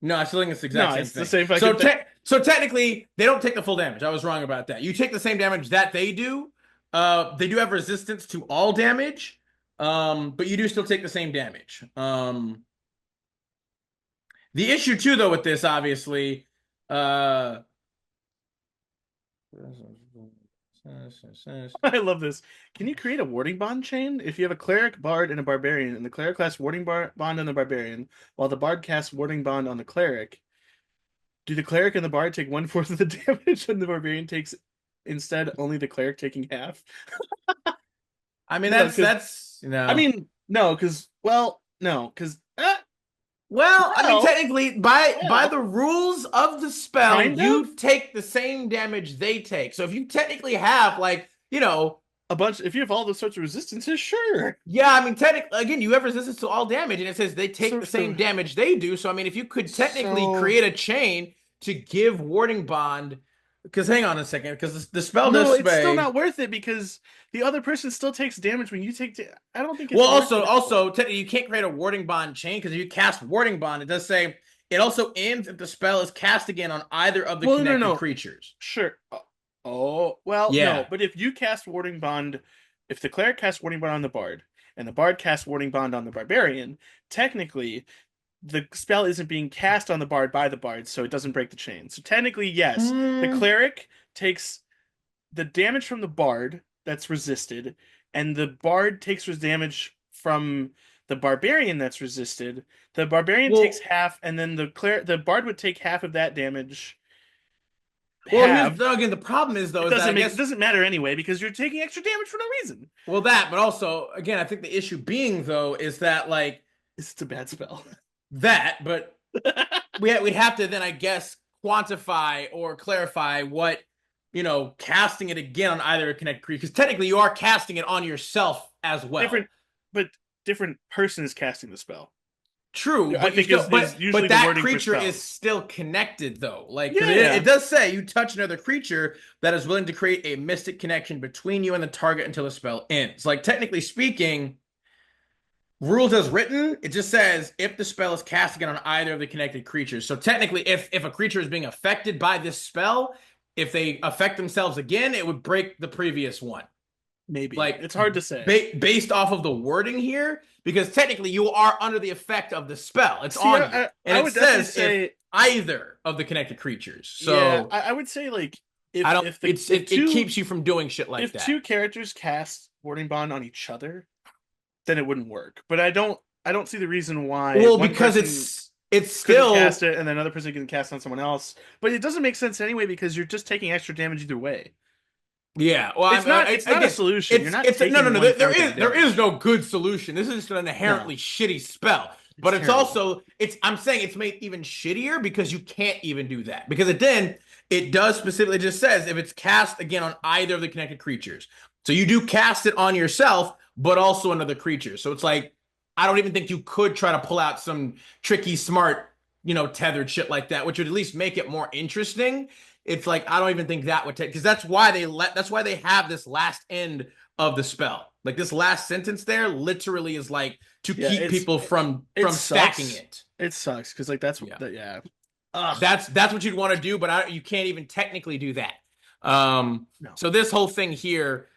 no, I still think it's the exact same thing. The same so technically, they don't take the full damage. I was wrong about that. You take the same damage that they do. They do have resistance to all damage, but you do still take the same damage. The issue too, though, with this, obviously, I love this. Can you create a warding bond chain? If you have a cleric, bard, and a barbarian, and the cleric casts warding bond on the barbarian, while the bard casts warding bond on the cleric, do the cleric and the bard take 1/4 of the damage, and the barbarian takes instead only the cleric taking half? I mean, that's I mean, no, because I mean, technically, by the rules of the spell, you take the same damage they take. So if you technically have like, a bunch, if you have all those sorts of resistances, sure. Yeah, I mean, technically, again, you have resistance to all damage, and it says they take the same damage they do. So I mean, if you could technically create a chain to give warding bond, because hang on a second, because the spell does it's still not worth it because the other person still takes damage when you take. I don't think. It's also, technically, you can't create a warding bond chain because if you cast warding bond, it does say it also ends if the spell is cast again on either of the connected creatures. Sure. No, but if you cast warding bond, if the cleric casts warding bond on the bard and the bard casts warding bond on the barbarian, technically the spell isn't being cast on the bard by the bard, so it doesn't break the chain. So technically, yes, the cleric takes the damage from the bard that's resisted, and the bard takes damage from the barbarian that's resisted. The barbarian takes half, and then the bard would take half of that damage. Well, again, the problem is though, it doesn't matter anyway because you're taking extra damage for no reason. Well, but also, again, I think the issue being though is that like it's a bad spell. But we'd have to then, I guess, quantify or clarify what casting it again on either a connected creature, because technically you are casting it on yourself as well. Different person is casting the spell. True, but that creature is still connected though. Like it does say you touch another creature that is willing to create a mystic connection between you and the target until the spell ends. Like technically speaking, rules as written, it just says if the spell is cast again on either of the connected creatures. So technically, if a creature is being affected by this spell, if they affect themselves again, it would break the previous one. Maybe. Like it's hard to say. Based off of the wording here, because technically you are under the effect of the spell. It's on you. And it says if either of the connected creatures. So yeah, I would say like it keeps you from doing shit like that. If two characters cast warding bond on each other, then it wouldn't work. But I don't see the reason why. Well, because it's still cast it and then another person can cast on someone else. But it doesn't make sense anyway because you're just taking extra damage either way. Yeah, well, It's not. It's not a solution. You're not taking no. one There is no good solution. This is just an inherently shitty spell. But it's terrible. also I'm saying it's made even shittier because you can't even do that. Because then it does specifically just says if it's cast again on either of the connected creatures. So you do cast it on yourself, but also another creature. So it's like I don't even think you could try to pull out some tricky, smart, tethered shit like that, which would at least make it more interesting. It's like I don't even think that would take because that's why they have this last end of the spell. Like this last sentence there literally is like to keep people from stacking it. It sucks because like that's Ugh. That's what you'd want to do, but you can't even technically do that. No. So this whole thing here,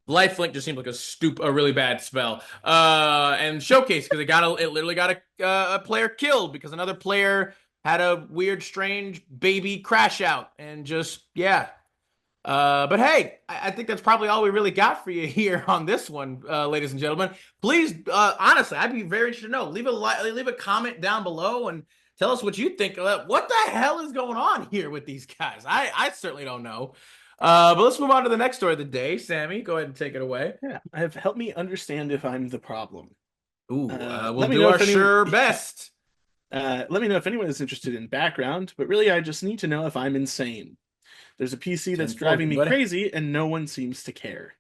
lifelink just seemed like a really bad spell. And showcase because it literally got a player killed because another player had a weird, strange baby crash out and just but hey, I think that's probably all we really got for you here on this one, ladies and gentlemen. Please, honestly, I'd be very interested to know. Leave a comment down below and tell us what you think. What the hell is going on here with these guys? I certainly don't know. But let's move on to the next story of the day. Sammy, go ahead and take it away. Yeah, help me understand if I'm the problem. Ooh, we'll do our sure best. Let me know if anyone is interested in background, but really I just need to know if I'm insane. There's a PC that's driving me crazy and no one seems to care.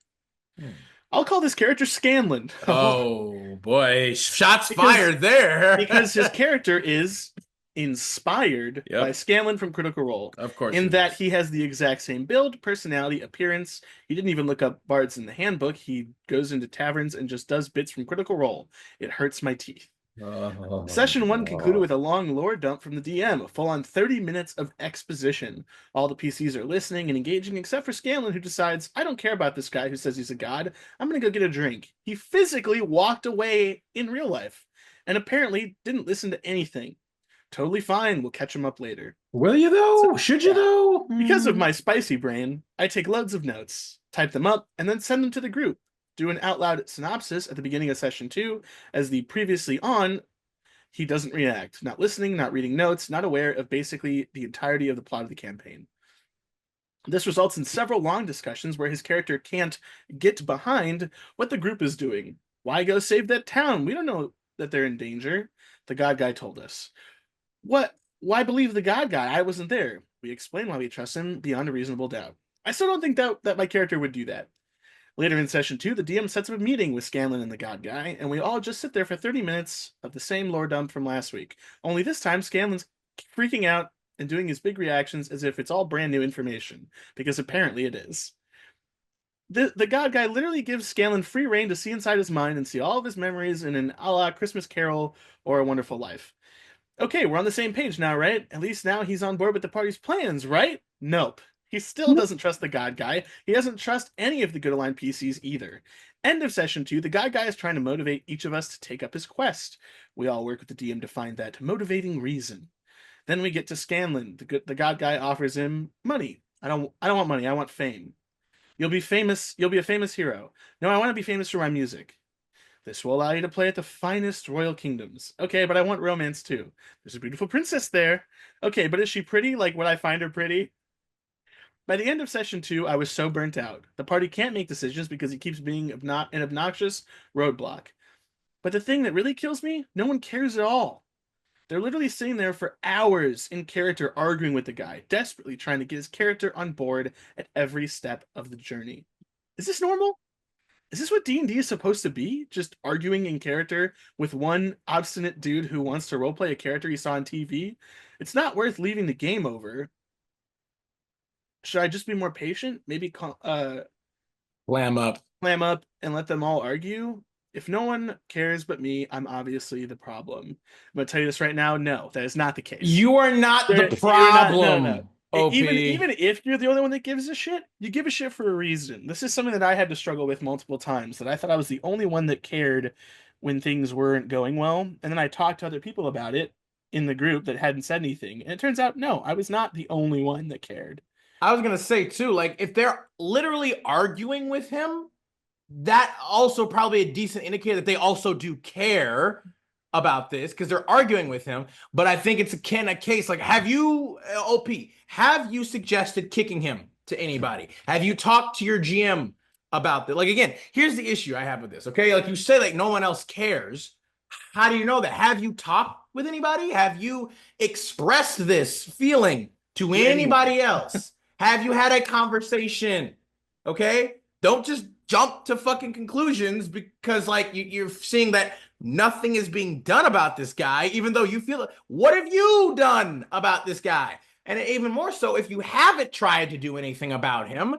I'll call this character Scanlan. Oh boy, shots fired there. Because his character is inspired by Scanlan from Critical Role. Of course. In that he has the exact same build, personality, appearance. He didn't even look up bards in the handbook. He goes into taverns and just does bits from Critical Role. It hurts my teeth. Session 1 concluded with a long lore dump from the DM, a full-on 30 minutes of exposition. All the PCs are listening and engaging except for Scanlan, who decides, I don't care about this guy who says he's a god. I'm going to go get a drink. He physically walked away in real life and apparently didn't listen to anything. Totally fine. We'll catch him up later. Will you, though? Should you, though? Because of my spicy brain, I take loads of notes, type them up, and then send them to the group. Do an out loud synopsis at the beginning of session 2, as the previously on, he doesn't react. Not listening, not reading notes, not aware of basically the entirety of the plot of the campaign. This results in several long discussions where his character can't get behind what the group is doing. Why go save that town? We don't know that they're in danger. The God Guy told us. What? Why believe the God Guy? I wasn't there. We explain why we trust him beyond a reasonable doubt. I still don't think that my character would do that. Later in session 2, the DM sets up a meeting with Scanlan and the God Guy, and we all just sit there for 30 minutes of the same lore dump from last week. Only this time, Scanlan's freaking out and doing his big reactions as if it's all brand new information, because apparently it is. The God Guy literally gives Scanlan free reign to see inside his mind and see all of his memories in an a la Christmas Carol or A Wonderful Life. Okay, we're on the same page now, right? At least now he's on board with the party's plans, right? Nope. He still doesn't trust the God Guy. He doesn't trust any of the good aligned PCs either. End of session 2, the God Guy is trying to motivate each of us to take up his quest. We all work with the DM to find that motivating reason. Then we get to Scanlan. The God Guy offers him money. I don't want money. I want fame. You'll be famous. You'll be a famous hero. No, I want to be famous for my music. This will allow you to play at the finest royal kingdoms. Okay, but I want romance too. There's a beautiful princess there. Okay, but is she pretty? Like, would I find her pretty? By the end of session 2, I was so burnt out. The party can't make decisions because he keeps being an obnoxious roadblock. But the thing that really kills me, no one cares at all. They're literally sitting there for hours in character arguing with the guy, desperately trying to get his character on board at every step of the journey. Is this normal? Is this what D&D is supposed to be? Just arguing in character with one obstinate dude who wants to roleplay a character he saw on TV? It's not worth leaving the game over. Should I just be more patient? Maybe clam up and let them all argue? If no one cares but me, I'm obviously the problem. I'm going to tell you this right now. No, that is not the case. You are not the problem. No. Even if you're the only one that gives a shit, you give a shit for a reason. This is something that I had to struggle with multiple times, that I thought I was the only one that cared when things weren't going well. And then I talked to other people about it in the group that hadn't said anything. And it turns out, no, I was not the only one that cared. I was going to say, too, like, if they're literally arguing with him, that also probably a decent indicator that they also do care about this because they're arguing with him. But I think it's a case, like, have you suggested kicking him to anybody? Have you talked to your GM about that? Like, again, here's the issue I have with this, okay? Like, you say, like, no one else cares. How do you know that? Have you talked with anybody? Have you expressed this feeling to anybody else? Have you had a conversation? Okay? Don't just jump to fucking conclusions because, like, you're seeing that nothing is being done about this guy, even though you feel it. What have you done about this guy? And even more so, if you haven't tried to do anything about him,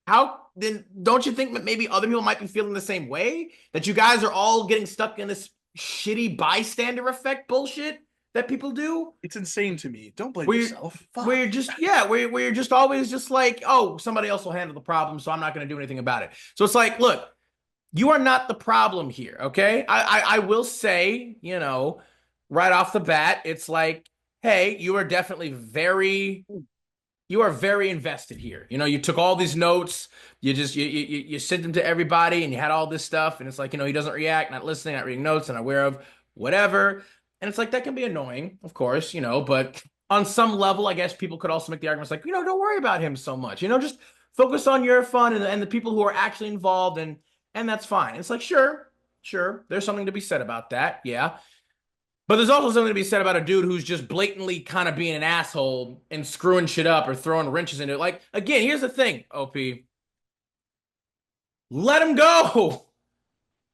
how then don't you think that maybe other people might be feeling the same way? That you guys are all getting stuck in this shitty bystander effect bullshit that people do? It's insane to me. Don't blame yourself. Where you're just, yeah, where you're just always just like, oh, somebody else will handle the problem, so I'm not going to do anything about it. So it's like, look, you are not the problem here, okay? I will say, you know, right off the bat, it's like, hey, you are definitely you are very invested here. You know, you took all these notes, you sent them to everybody, and you had all this stuff, and it's like, you know, he doesn't react, not listening, not reading notes, and aware of whatever. And it's like, that can be annoying, of course, you know, but on some level, I guess people could also make the arguments like, you know, don't worry about him so much. You know, just focus on your fun and the people who are actually involved, and that's fine. It's like, sure, there's something to be said about that, yeah. But there's also something to be said about a dude who's just blatantly kind of being an asshole and screwing shit up or throwing wrenches into it. Like, again, here's the thing, OP. Let him go.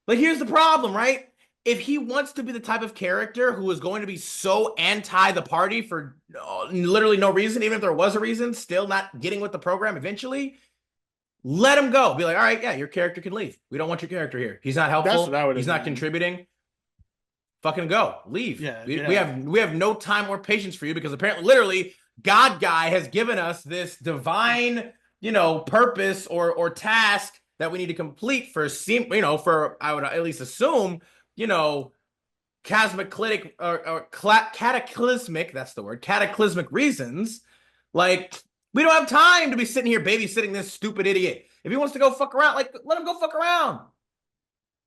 Like, here's the problem, right? If he wants to be the type of character who is going to be so anti the party for literally no reason, even if there was a reason, still not getting with the program eventually, let him go. Be like, all right, yeah, your character can leave. We don't want your character here. He's not helpful. He's not contributing. Fucking go. Leave. Yeah, we have no time or patience for you because apparently, literally, God guy has given us this divine, you know, purpose or task that we need to complete for, you know, for, I would at least assume, you know, cataclysmic, that's the word, cataclysmic reasons. Like, we don't have time to be sitting here babysitting this stupid idiot. If he wants to go fuck around, like, let him go fuck around.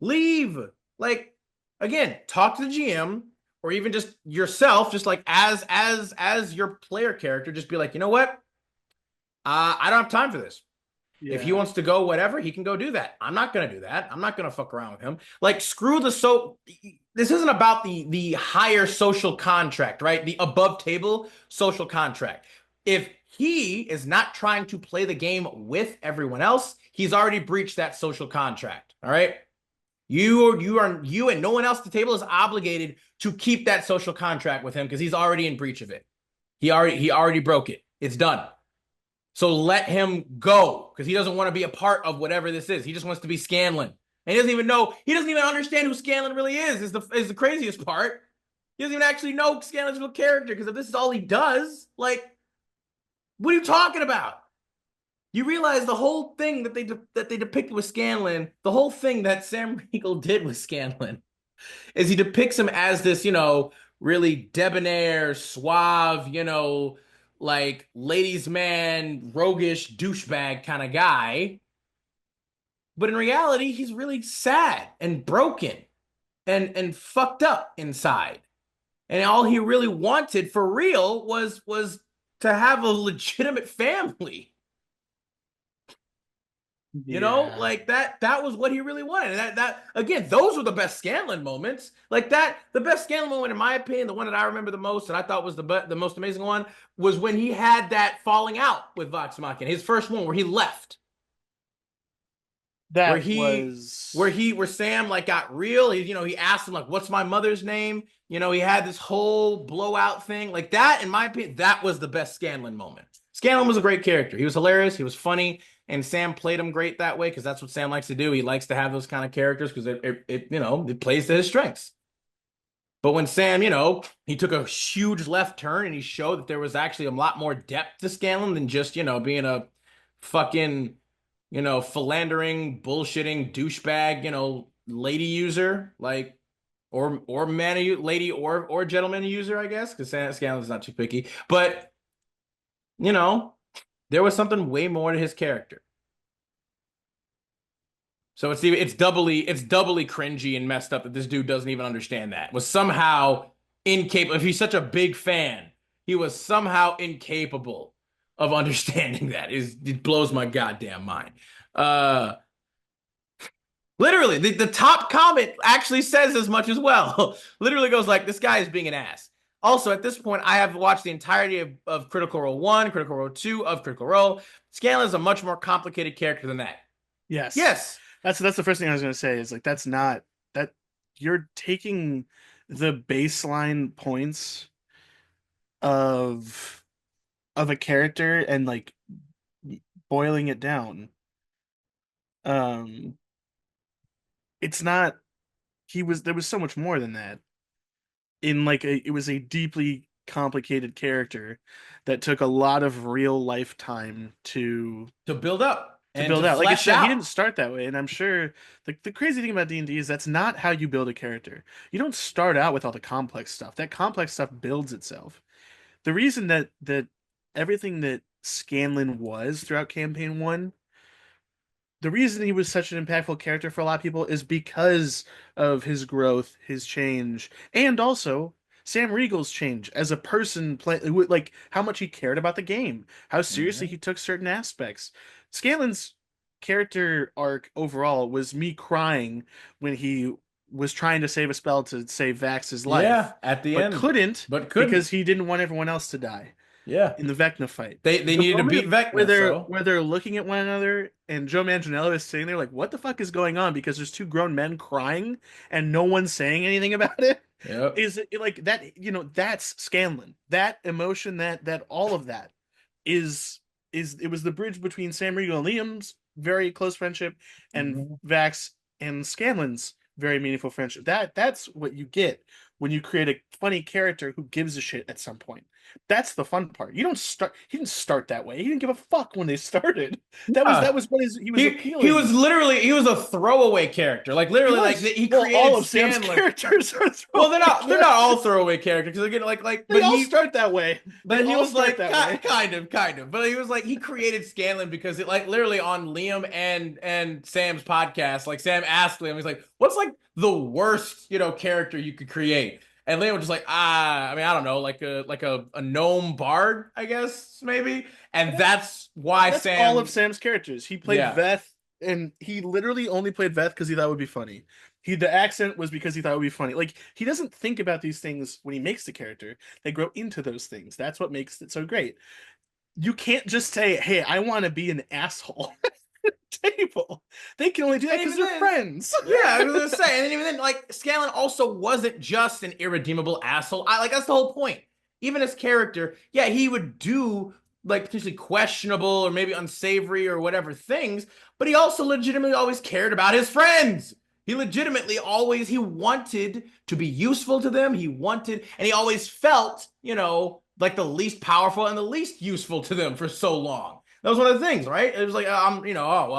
Leave. Like, again, talk to the GM or even just yourself, just like as your player character, just be like, you know what? I don't have time for this. Yeah. If he wants to go whatever, he can go do that. I'm not going to do that. I'm not going to fuck around with him. Like, screw this isn't about the higher social contract, right? The above table social contract. If he is not trying to play the game with everyone else, he's already breached that social contract. All right. You and no one else at the table is obligated to keep that social contract with him because he's already in breach of it. He already broke it. It's done. So let him go because he doesn't want to be a part of whatever this is. He just wants to be Scanlan. And he doesn't even understand who Scanlan really is the craziest part. He doesn't even actually know Scanlan's real character because if this is all he does, like, what are you talking about? You realize the whole thing that they depicted with Scanlan, the whole thing that Sam Riegel did with Scanlan is he depicts him as this, you know, really debonair, suave, you know, like ladies' man, roguish douchebag kind of guy. But in reality, he's really sad and broken and fucked up inside. And all he really wanted for real was to have a legitimate family. You know, like that was what he really wanted. And that again, those were the best Scanlan moments. Like that, the best Scanlan moment, in my opinion, the one that I remember the most, and I thought was the most amazing one, was when he had that falling out with Vox Machina, his first one where he left. Where Sam like got real. He asked him like, "What's my mother's name?" You know, he had this whole blowout thing like that. In my opinion, that was the best Scanlan moment. Scanlan was a great character. He was hilarious. He was funny. And Sam played him great that way because that's what Sam likes to do. He likes to have those kind of characters because it plays to his strengths. But when Sam, he took a huge left turn and he showed that there was actually a lot more depth to Scanlan than just, being a fucking, philandering, bullshitting douchebag, lady user, like, or man, lady or gentleman user, I guess, because Scanlan's not too picky. But, there was something way more to his character. So it's doubly cringy and messed up that this dude doesn't even understand that. Was somehow incapable. If he's such a big fan, he was somehow incapable of understanding that. It blows my goddamn mind. Uh, Literally, the top comment actually says as much as well. Literally goes like, this guy is being an ass. Also, at this point, I have watched the entirety of Critical Role 1, Critical Role 2 of Critical Role. Scanlan is a much more complicated character than that. Yes. Yes. That's the first thing I was going to say is like that's not that you're taking the baseline points of a character and like boiling it down. Um it's not there was so much more than that. In like it was a deeply complicated character that took a lot of real lifetime To build up to and to build out. Like it's flesh not, he didn't out. start that way, and I'm sure the crazy thing about D&D is that's not how you build a character. You don't start out with all the complex stuff. That complex stuff builds itself. The reason that everything that Scanlan was throughout campaign 1, the reason he was such an impactful character for a lot of people is because of his growth, his change, and also Sam Riegel's change as a person, like how much he cared about the game, how seriously Mhm. he took certain aspects. Scanlan's character arc overall was me crying when he was trying to save a spell to save Vax's life, Yeah, at the but end, couldn't but because couldn't. he didn't want everyone else to die Yeah. in the Vecna fight. They The needed to beat moment where Vecna, so they're looking at one another and Joe Manganiello is sitting there like, what the fuck is going on? Because there's two grown men crying and no one's saying anything about it. yep. Is it like that? That's Scanlan. That emotion, that all of that is it was the bridge between Sam Riegel and Liam's very close friendship and Mhm. Vax and Scanlan's very meaningful friendship. That's what you get when you create a funny character who gives a shit at some point. That's the fun part. You don't start. He didn't start that way. He didn't give a fuck when they started. That Yeah. was what he was He was appealing. literally he was a throwaway character. Like He literally like was. he Well, all created of Sam's Scanlan. characters are Well, throwaway they're not all characters. throwaway characters because again They all start that way. They but he all was start like that way. kind of. But he was like he created Scanlan because it like literally on Liam and Sam's podcast, like Sam asked Liam, he's like, "What's like the worst character you could create?" And Liam was just like, I mean, I don't know, like a gnome bard, I guess maybe. And that's why That's all of Sam, Sam's characters. He played yeah, Veth, and he literally only played Veth because he thought it would be funny. The accent was because he thought it would be funny. Like he doesn't think about these things when he makes the character. They grow into those things. That's what makes it so great. You can't just say, "Hey, I want to be an asshole." Table. They can only do that and because even they're then, friends. yeah, I was gonna say, and then even then, like Scanlan also wasn't just an irredeemable asshole. I like that's the whole point. Even as character, yeah, he would do like potentially questionable or maybe unsavory or whatever things, but he also legitimately always cared about his friends. He legitimately always he wanted to be useful to them. He wanted, and he always felt, like the least powerful and the least useful to them for so long. That was one of the things, right? It was like oh well,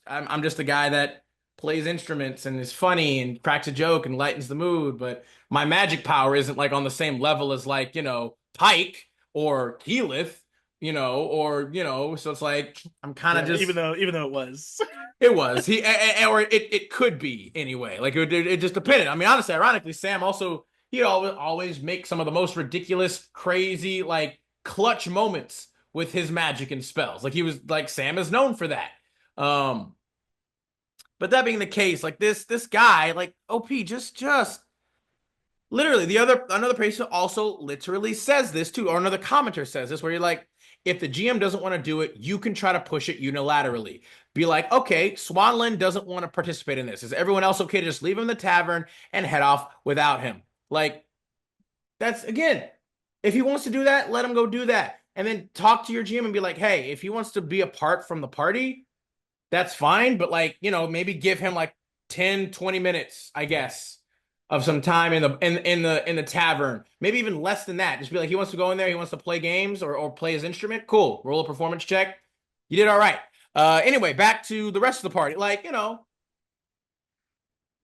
I'm just a guy that plays instruments and is funny and cracks a joke and lightens the mood, but my magic power isn't like on the same level as like, Pike or Keyleth, so it's like I'm kind of Yeah, just even though it was. it was or it could be anyway. Like it just depended. I mean, honestly, ironically, Sam also he always make some of the most ridiculous, crazy, like clutch moments with his magic and spells. Like he was like Sam is known for that. Um, but that being the case, like this guy, like OP, just literally another person also literally says this too, or another commenter says this, where you're like, if the GM doesn't want to do it, you can try to push it unilaterally. Be like, okay, Swanland doesn't want to participate in this. Is everyone else okay to just leave him in the tavern and head off without him? Like, that's again, if he wants to do that, let him go do that. And then talk to your GM and be like, hey, if he wants to be apart from the party, that's fine. But like, maybe give him like 10, 20 minutes, I guess, of some time in the tavern. Maybe even less than that. Just be like, he wants to go in there, he wants to play games or play his instrument. Cool. Roll a performance check. You did all right. Anyway, back to the rest of the party. Like,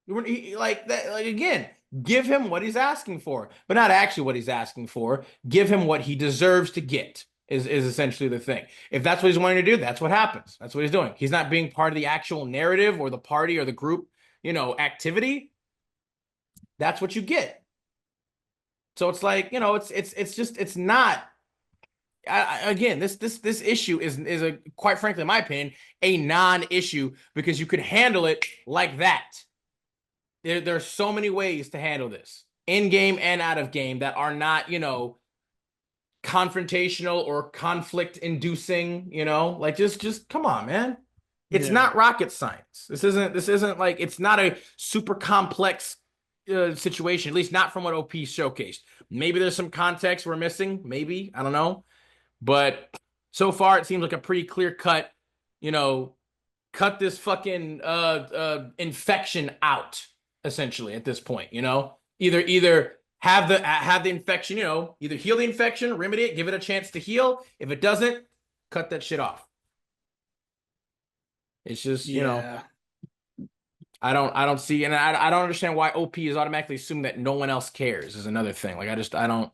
like that, like again, give him what he's asking for, but not actually what he's asking for. Give him what he deserves to get. Is essentially the thing. If that's what he's wanting to do, that's what happens. That's what he's doing. He's not being part of the actual narrative or the party or the group, activity. That's what you get. So it's like, it's just it's not again, this issue is a, quite frankly, in my opinion, a non-issue because you could handle it like that. There are so many ways to handle this in game and out of game that are not, confrontational or conflict inducing, like just come on, man. It's not rocket science. This isn't like, it's not a super complex situation, at least not from what OP showcased. Maybe there's some context we're missing, maybe, I don't know. But so far it seems like a pretty clear cut, cut this fucking infection out, essentially, at this point, Either have the infection, either heal the infection, remedy it, give it a chance to heal. If it doesn't, cut that shit off. It's just, I don't see, and I don't understand why OP is automatically assuming that no one else cares is another thing. Like, I don't,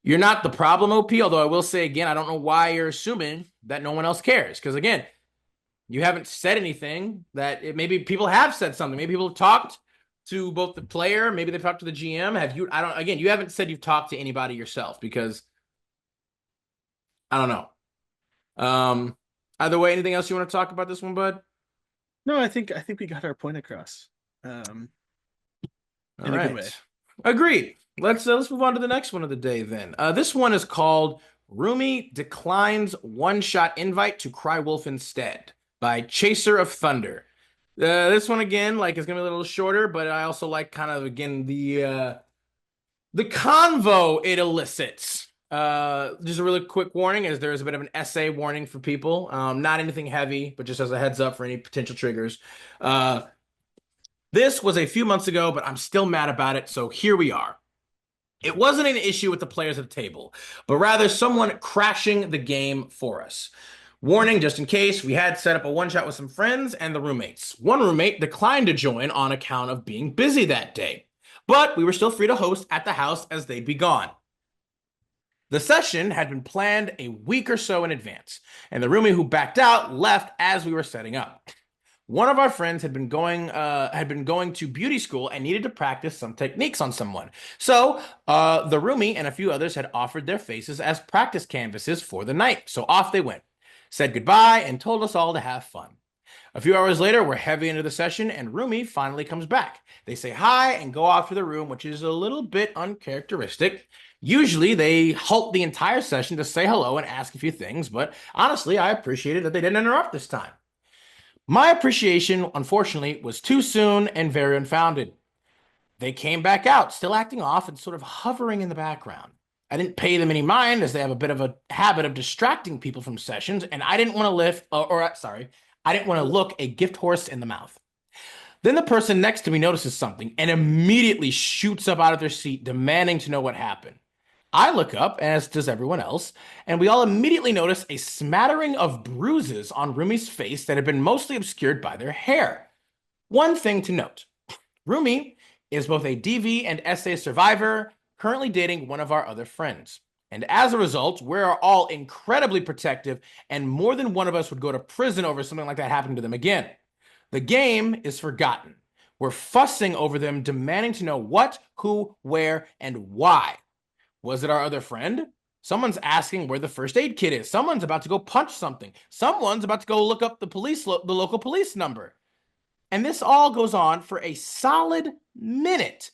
you're not the problem, OP, although I will say again, I don't know why you're assuming that no one else cares. Because again, you haven't said anything that maybe people have said something. Maybe people have talked to both the player, maybe they've talked to the GM. Again, you haven't said you've talked to anybody yourself because I don't know. Either way, anything else you want to talk about this one, bud? No, I think we got our point across. In a good way. Agreed. Let's move on to the next one of the day then. This one is called Rumi Declines One-Shot Invite to Cry Wolf Instead by Chaser of Thunder. This one again, like, is gonna be a little shorter, but I also like kind of again the convo it elicits. Just a really quick warning, as there is a bit of an essay warning for people. Not anything heavy, but just as a heads up for any potential triggers. This was a few months ago, but I'm still mad about it, so here we are. It wasn't an issue with the players at the table, but rather someone crashing the game for us. Warning, just in case, we had set up a one-shot with some friends and the roommates. One roommate declined to join on account of being busy that day, but we were still free to host at the house as they'd be gone. The session had been planned a week or so in advance, and the roomie who backed out left as we were setting up. One of our friends had been going to beauty school and needed to practice some techniques on someone. So the roomie and a few others had offered their faces as practice canvases for the night. So off they went, said goodbye, and told us all to have fun. A few hours later, we're heavy into the session, and roomie finally comes back. They say hi and go off to the room, which is a little bit uncharacteristic. Usually, they halt the entire session to say hello and ask a few things, but honestly, I appreciated that they didn't interrupt this time. My appreciation, unfortunately, was too soon and very unfounded. They came back out, still acting off and sort of hovering in the background. I didn't pay them any mind, as they have a bit of a habit of distracting people from sessions, and I didn't want to I didn't want to look a gift horse in the mouth. Then the person next to me notices something and immediately shoots up out of their seat, demanding to know what happened. I look up, as does everyone else, and we all immediately notice a smattering of bruises on Rumi's face that had been mostly obscured by their hair. One thing to note, Rumi is both a DV and SA survivor, currently dating one of our other friends. And as a result, we're all incredibly protective, and more than one of us would go to prison over something like that happening to them again. The game is forgotten. We're fussing over them, demanding to know what, who, where, and why. Was it our other friend? Someone's asking where the first aid kit is. Someone's about to go punch something. Someone's about to go look up the local police number. And this all goes on for a solid minute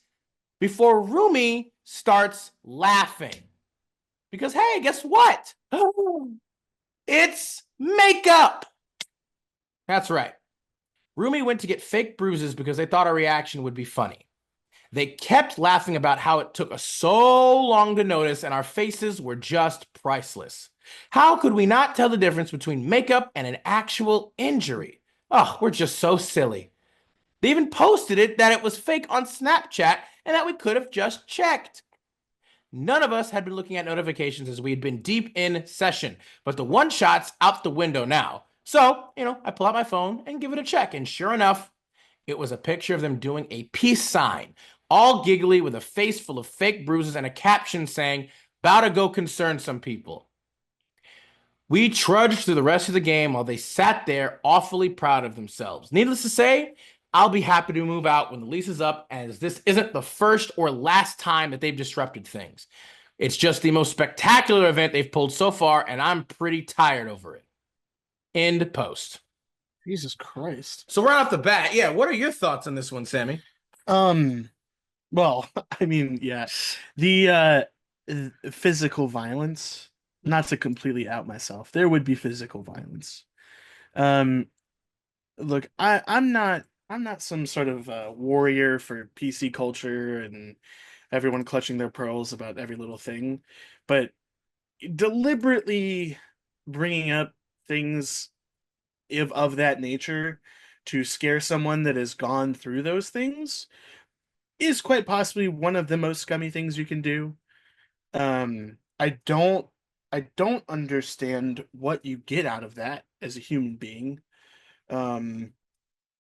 before Rumi starts laughing. Because, hey, guess what? It's makeup. That's right. Rumi went to get fake bruises because they thought our reaction would be funny. They kept laughing about how it took us so long to notice, and our faces were just priceless. How could we not tell the difference between makeup and an actual injury? Oh, we're just so silly. They even posted it that it was fake on Snapchat and that we could have just checked. None of us had been looking at notifications as we had been deep in session, but the one shot's out the window now. So, I pull out my phone and give it a check, and sure enough, it was a picture of them doing a peace sign, all giggly with a face full of fake bruises and a caption saying, "About to go concern some people." We trudged through the rest of the game while they sat there awfully proud of themselves. Needless to say, I'll be happy to move out when the lease is up, as this isn't the first or last time that they've disrupted things. It's just the most spectacular event they've pulled so far, and I'm pretty tired over it. End post. Jesus Christ. So right off the bat, yeah, what are your thoughts on this one, Sammy? Well, I mean, yeah, the physical violence, not to completely out myself, there would be physical violence. Um, Look, I'm not some sort of warrior for PC culture and everyone clutching their pearls about every little thing, but deliberately bringing up things of that nature to scare someone that has gone through those things is quite possibly one of the most scummy things you can do. I don't understand what you get out of that as a human being. Um,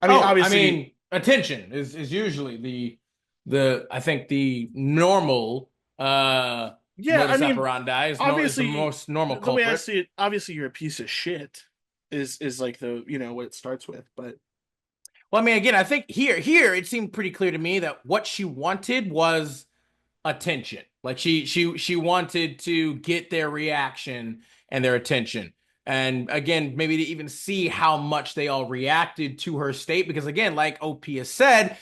I mean, Oh, I obviously, mean, attention is usually the I think the normal yeah, I modus mean, operandi is the obviously, most normal the way I culprit. see it, obviously you're a piece of shit is like the, what it starts with, but Well, I mean, again, I think here it seemed pretty clear to me that what she wanted was attention. Like she wanted to get their reaction and their attention. And again, maybe to even see how much they all reacted to her state. Because again, like OP has said,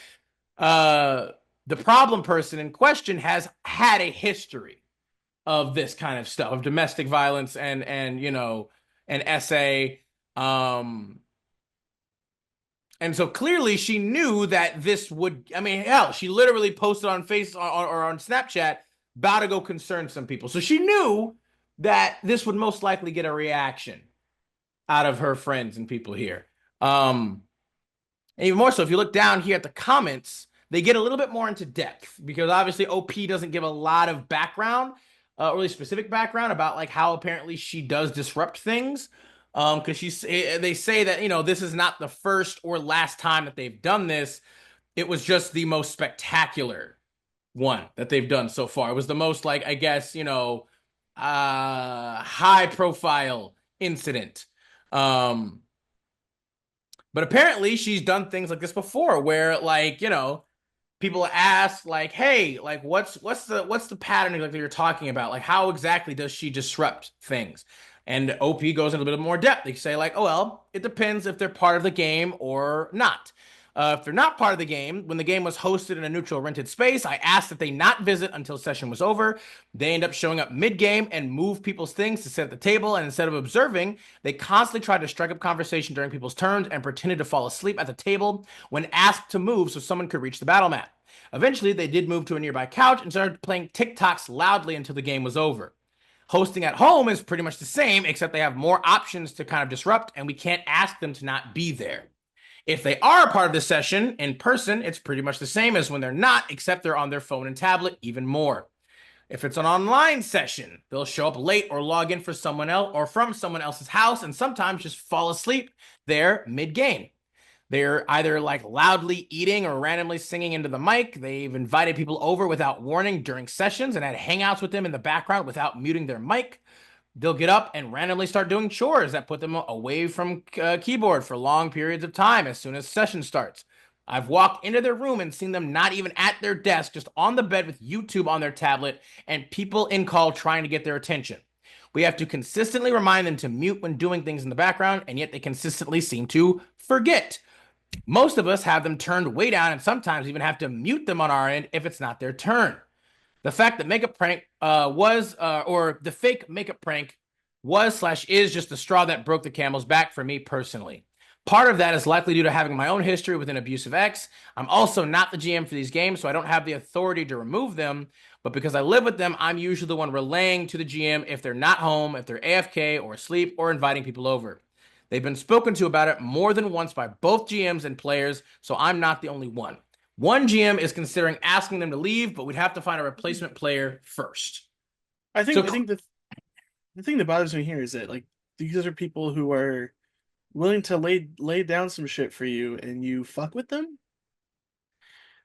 uh, the problem person in question has had a history of this kind of stuff, of domestic violence and SA. Um, and so clearly she knew that this would, I mean, hell, she literally posted on or on Snapchat, about to go concern some people. So she knew that this would most likely get a reaction out of her friends and people here. And even more so, if you look down here at the comments, they get a little bit more into depth because obviously OP doesn't give a lot of background, really specific background about like how apparently she does disrupt things. Because they say that this is not the first or last time that they've done this. It was just the most spectacular one that they've done so far. It was the most like I guess high profile incident. Um, but apparently she's done things like this before where like, people ask like, "Hey, like what's the pattern like that you're talking about? Like how exactly does she disrupt things?" And OP goes into a bit more depth. They say like, "Oh well, it depends if they're part of the game or not." If they're not part of the game, when the game was hosted in a neutral rented space, I asked that they not visit until session was over. They end up showing up mid-game and move people's things to sit at the table, and instead of observing, they constantly tried to strike up conversation during people's turns and pretended to fall asleep at the table when asked to move so someone could reach the battle mat. Eventually, they did move to a nearby couch and started playing TikToks loudly until the game was over. Hosting at home is pretty much the same, except they have more options to kind of disrupt, and we can't ask them to not be there. If they are a part of the session in person, it's pretty much the same as when they're not, except they're on their phone and tablet even more. If it's an online session, they'll show up late or log in for someone else or from someone else's house and sometimes just fall asleep there mid-game. They're either like loudly eating or randomly singing into the mic. They've invited people over without warning during sessions and had hangouts with them in the background without muting their mic. They'll get up and randomly start doing chores that put them away from keyboard for long periods of time as soon as session starts. I've walked into their room and seen them not even at their desk, just on the bed with YouTube on their tablet and people in call trying to get their attention. We have to consistently remind them to mute when doing things in the background, and yet they consistently seem to forget. Most of us have them turned way down and sometimes even have to mute them on our end if it's not their turn. The fact that makeup prank or the fake makeup prank was/is just the straw that broke the camel's back for me personally. Part of that is likely due to having my own history with an abusive ex. I'm also not the GM for these games, so I don't have the authority to remove them. But because I live with them, I'm usually the one relaying to the GM if they're not home, if they're AFK or asleep, or inviting people over. They've been spoken to about it more than once by both GMs and players, so I'm not the only one. One GM is considering asking them to leave, but we'd have to find a replacement player first. I think the thing that bothers me here is that like these are people who are willing to lay down some shit for you and you fuck with them.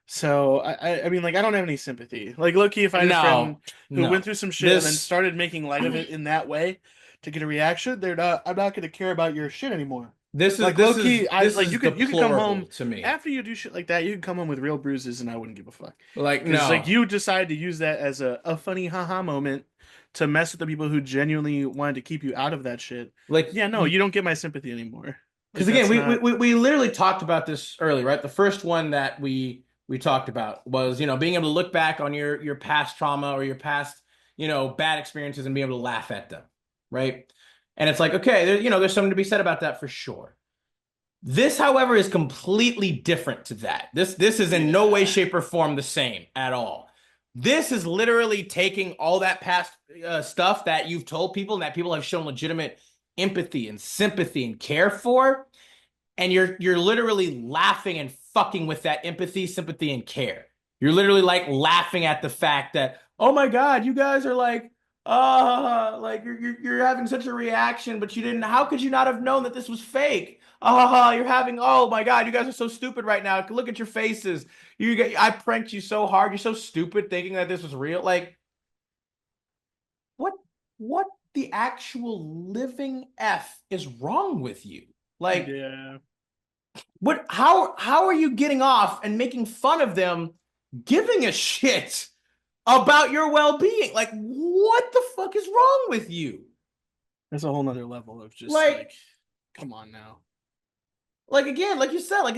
So I mean like I don't have any sympathy. Like low-key, if I had a friend No, who no. went through some shit and then This started making light of it in that way to get a reaction, I'm not gonna care about your shit anymore. This is Like this low is key, this like is you could come deplorable home to me. after you do shit like that. You could come home with real bruises, and I wouldn't give a fuck. Like, Because like no. you decided to use that as a funny haha moment to mess with the people who genuinely wanted to keep you out of that shit. Like, Yeah, no, you don't get my sympathy anymore. Like because again, that's we, we not. we we literally talked about this early, right? The first one that we talked about was, being able to look back on your past trauma or your past, bad experiences and being able to laugh at them, right? And it's like, okay, there's something to be said about that for sure. This, however, is completely different to that. This is in no way, Yeah. shape, or form the same at all. This is literally taking all that past stuff that you've told people and that people have shown legitimate empathy and sympathy and care for, and you're literally laughing and fucking with that empathy, sympathy, and care. You're literally like laughing at the fact that, oh my God, you guys are like you're having such a reaction, but you didn't. How could you not have known that this was fake? You're having. Oh my God, you guys are so stupid right now. Look at your faces. I pranked you so hard. You're so stupid thinking that this was real. Like, what? What the actual living f is wrong with you? Like, Yeah. what? How are you getting off and making fun of them, giving a shit about your well-being? Like, what the fuck is wrong with you? That's a whole nother level of just Like, like, come on now. like again, like you said, like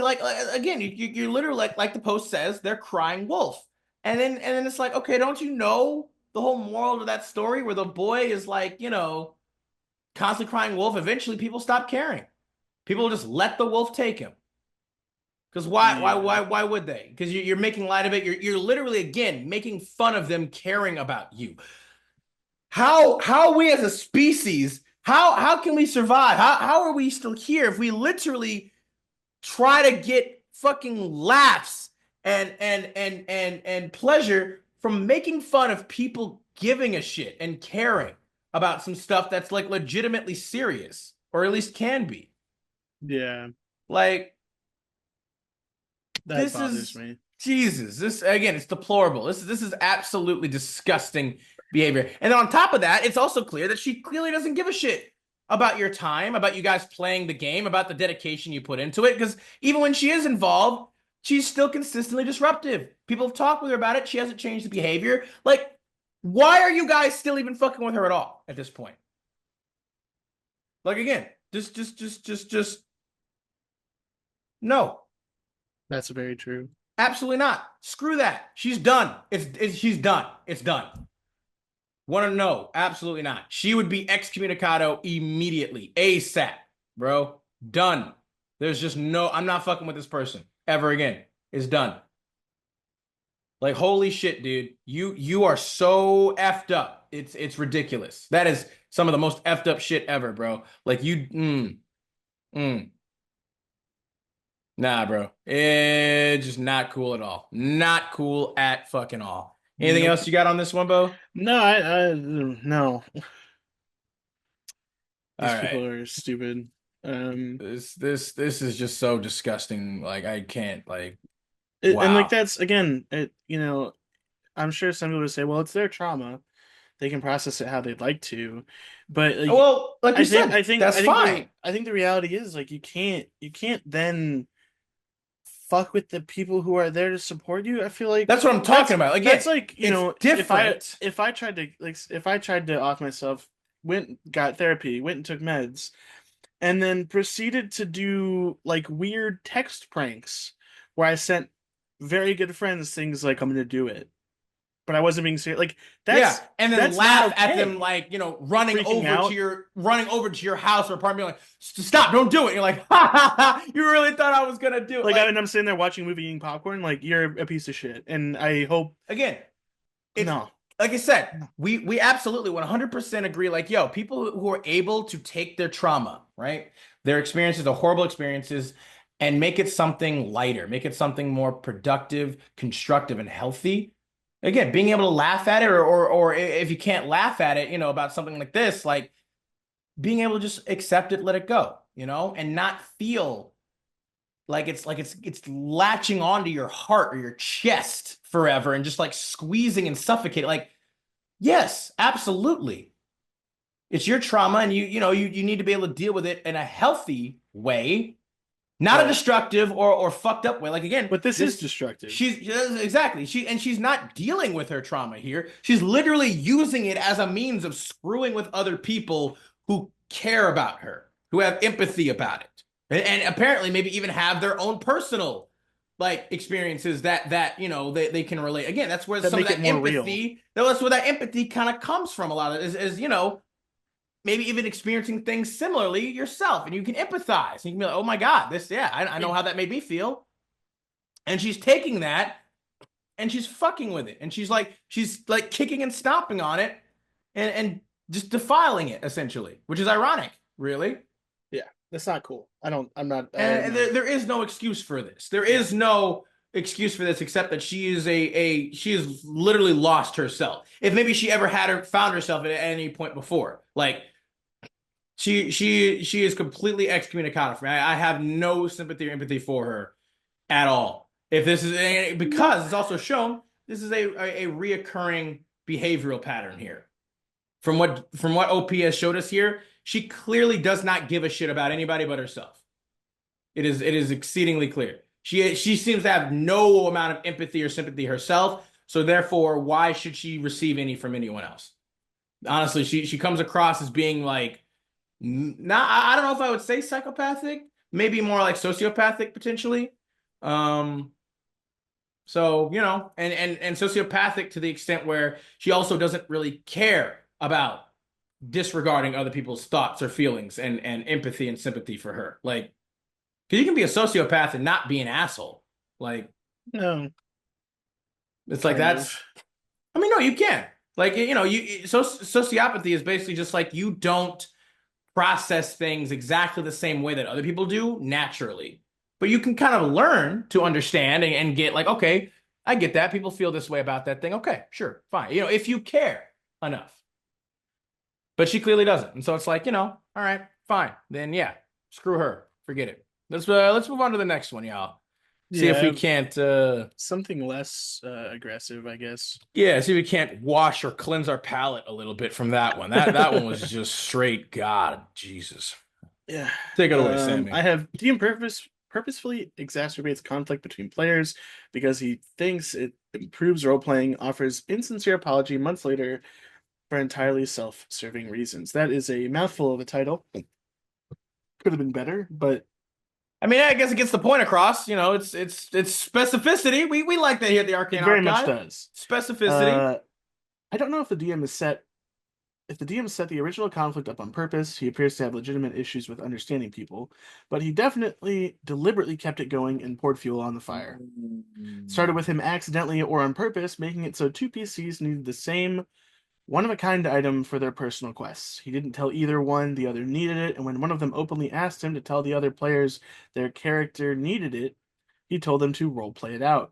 again, you're literally like the post says, they're crying wolf, and then it's like, okay, don't you know the whole moral of that story where the boy is like, constantly crying wolf? Eventually, people stop caring. People just let the wolf take him. Because Yeah. why would they? Because you're making light of it. You're literally again making fun of them caring about you. How we as a species, how can we survive? How are we still here if we literally try to get fucking laughs and pleasure from making fun of people giving a shit and caring about some stuff that's like legitimately serious, or at least can be. Yeah. Like, That this bothers is me. Jesus. This again, it's deplorable. This is absolutely disgusting behavior. And then on top of that, it's also clear that she clearly doesn't give a shit about your time, about you guys playing the game, about the dedication you put into it. Because even when she is involved, she's still consistently disruptive. People have talked with her about it. She hasn't changed the behavior. Like, why are you guys still even fucking with her at all at this point? Like, again, just no. That's very true. Absolutely not. Screw that. She's done. She's done. It's done. Want to know? Absolutely not. She would be excommunicado immediately, ASAP, bro. Done. There's just no. I'm not fucking with this person ever again. It's done. Like, holy shit, dude. You are so effed up. It's ridiculous. That is some of the most effed up shit ever, bro. Like you. Mm. Nah, bro. It's just not cool at all. Not cool at fucking all. Anything Nope. else you got on this one, Bo? No, no. All These right. people are stupid. This is just so disgusting. Like, I can't, like, And like wow. that's again, I'm sure some people would say, well, it's their trauma. They can process it how they'd like to. But like Well, like you said, that's fine. I think the reality is like you can't then fuck with the people who are there to support you. I feel like That's what I'm talking about. that's Again, like, it's different. if I tried to off myself, got therapy, went and took meds, and then proceeded to do like weird text pranks where I sent very good friends things like I'm gonna do it, but I wasn't being serious. Like Yeah, and then that's not laugh at them okay. like, Freaking out. running over to your house or apartment, like, stop, don't do it. You're like, ha ha ha, you really thought I was gonna do it. Like Like, I'm sitting there watching a movie eating popcorn, like you're a piece of shit. And I hope again, it's no. like I said, we absolutely 100% agree. Like, yo, people who are able to take their trauma, right, their experiences, the horrible experiences, and make it something lighter, make it something more productive, constructive, and healthy. Again, being able to laugh at it, or if you can't laugh at it, about something like this, like being able to just accept it, let it go, and not feel like it's latching onto your heart or your chest forever and just like squeezing and suffocating. Like, yes, absolutely. It's your trauma, and you need to be able to deal with it in a healthy way, not a Right. destructive or fucked up way. Like again, But this is destructive. exactly she's not dealing with her trauma here. She's literally using it as a means of screwing with other people who care about her, who have empathy about it, and apparently maybe even have their own personal like experiences that they can relate. Again, that's where That some of make it that more real. empathy. That's where that empathy kind of comes from. A lot of it is maybe even experiencing things similarly yourself, and you can empathize. And you can be like, oh my God, I know how that made me feel. And she's taking that and she's fucking with it. And she's like kicking and stomping on it and just defiling it, essentially, which is ironic, really. Yeah, that's not cool. I'm not. And there is no excuse for this. There is no excuse for this except that she is she has literally lost herself. If maybe she ever found herself at any point before. Like she is completely excommunicado for me. I have no sympathy or empathy for her at all. If this is because it's also shown this is a reoccurring behavioral pattern here. From what OP has showed us here, she clearly does not give a shit about anybody but herself. It is exceedingly clear. She seems to have no amount of empathy or sympathy herself. So therefore, why should she receive any from anyone else? Honestly, she comes across as being like not. I don't know if I would say psychopathic. Maybe more like sociopathic potentially. Um, so, and sociopathic to the extent where she also doesn't really care about disregarding other people's thoughts or feelings and empathy and sympathy for her. Like, because you can be a sociopath and not be an asshole. Like, no, it's like kind of. that's, I mean, no, you can. Like, sociopathy is basically just like you don't process things exactly the same way that other people do naturally. But you can kind of learn to understand and get like, okay, I get that. People feel this way about that thing. Okay, sure, fine. If you care enough. But she clearly doesn't. And so it's like, all right, fine. Then yeah, screw her. Forget it. Let's move on to the next one, y'all. See if we Yeah, can't something less aggressive, I guess. yeah, see if we can't wash or cleanse our palate a little bit from that one. That one was just straight God, Jesus. Yeah. Take it away, Sammy. I have DM purposefully exacerbates conflict between players because he thinks it improves role playing, offers insincere apology months later for entirely self-serving reasons. That is a mouthful of a title. Could have been better, but I mean, I guess it gets the point across. It's specificity. We like that here at the Arcane it very much Archive. does. Specificity. I don't know if the DM is set. If the DM set the original conflict up on purpose, he appears to have legitimate issues with understanding people, but he definitely deliberately kept it going and poured fuel on the fire. It started with him accidentally or on purpose, making it so two PCs needed the same one-of-a-kind item for their personal quests. He didn't tell either one the other needed it, and when one of them openly asked him to tell the other players their character needed it, he told them to roleplay it out.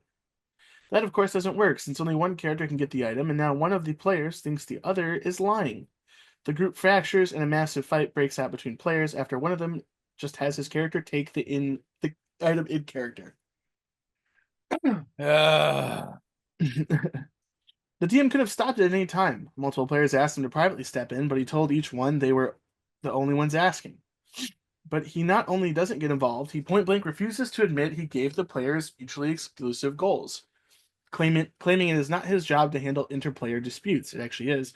That, of course, doesn't work, since only one character can get the item, and now one of the players thinks the other is lying. The group fractures, and a massive fight breaks out between players after one of them just has his character take the item in character. The DM could have stopped it at any time. Multiple players asked him to privately step in, but he told each one they were the only ones asking. But he not only doesn't get involved, he point blank refuses to admit he gave the players mutually exclusive goals, claiming it is not his job to handle interplayer disputes. It actually is.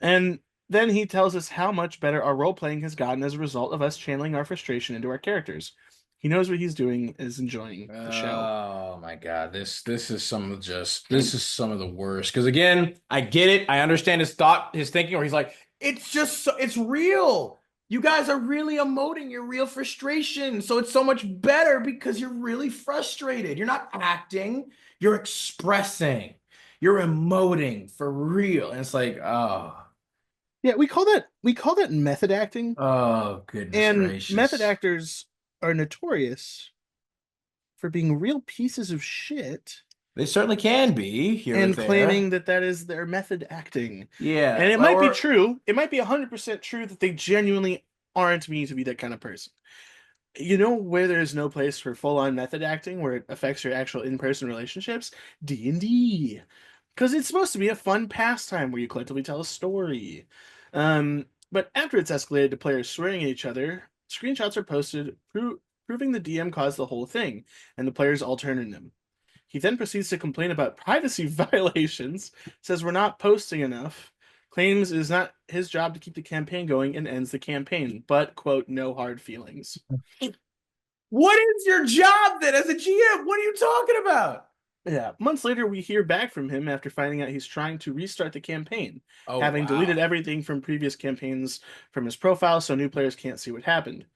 And then he tells us how much better our role playing has gotten as a result of us channeling our frustration into our characters. He knows what he's doing and is enjoying the show. Oh my God. This is some of the worst. Because again, I get it. I understand his thinking, or he's like, it's real. You guys are really emoting your real frustration. So it's so much better because you're really frustrated. You're not acting, you're expressing, you're emoting for real. And it's like, oh. Yeah, we call that method acting. Oh, goodness And gracious. method actors are notorious for being real pieces of shit. They certainly can be here and there. claiming that is their method acting. Yeah. And it might be true. It might be 100% true that they genuinely aren't mean to be that kind of person. You know where there's no place for full-on method acting where it affects your actual in-person relationships? D&D. Because it's supposed to be a fun pastime where you collectively tell a story. But But after it's escalated to players swearing at each other, screenshots are posted proving the DM caused the whole thing, and the players all turn on him. He then proceeds to complain about privacy violations, says we're not posting enough, claims it is not his job to keep the campaign going, and ends the campaign, but, quote, no hard feelings. What is your job then as a GM? What are you talking about? Yeah. Months later, we hear back from him after finding out he's trying to restart the campaign, Oh, having deleted wow. everything from previous campaigns from his profile so new players can't see what happened.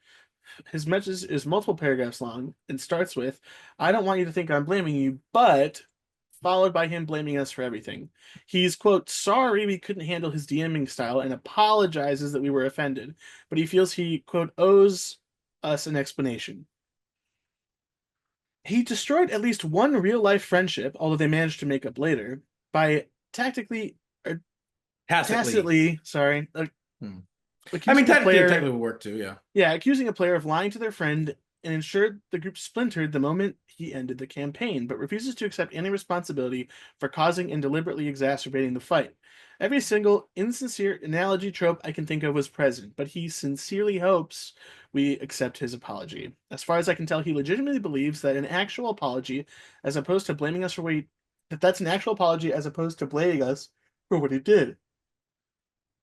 His message is multiple paragraphs long and starts with, I don't want you to think I'm blaming you, but followed by him blaming us for everything. He's, quote, sorry we couldn't handle his DMing style and apologizes that we were offended, but he feels he, quote, owes us an explanation. He destroyed at least one real life friendship, although they managed to make up later, by tactically or tacitly, sorry, Hmm. I mean, accusing a player. technically would work too, yeah. Yeah, accusing a player of lying to their friend and ensured the group splintered the moment he ended the campaign, but refuses to accept any responsibility for causing and deliberately exacerbating the fight. Every single insincere analogy trope I can think of was present, but he sincerely hopes we accept his apology. As far as I can tell, he legitimately believes that an actual apology, as opposed to blaming us for what he, that's an actual apology as opposed to blaming us for what he did.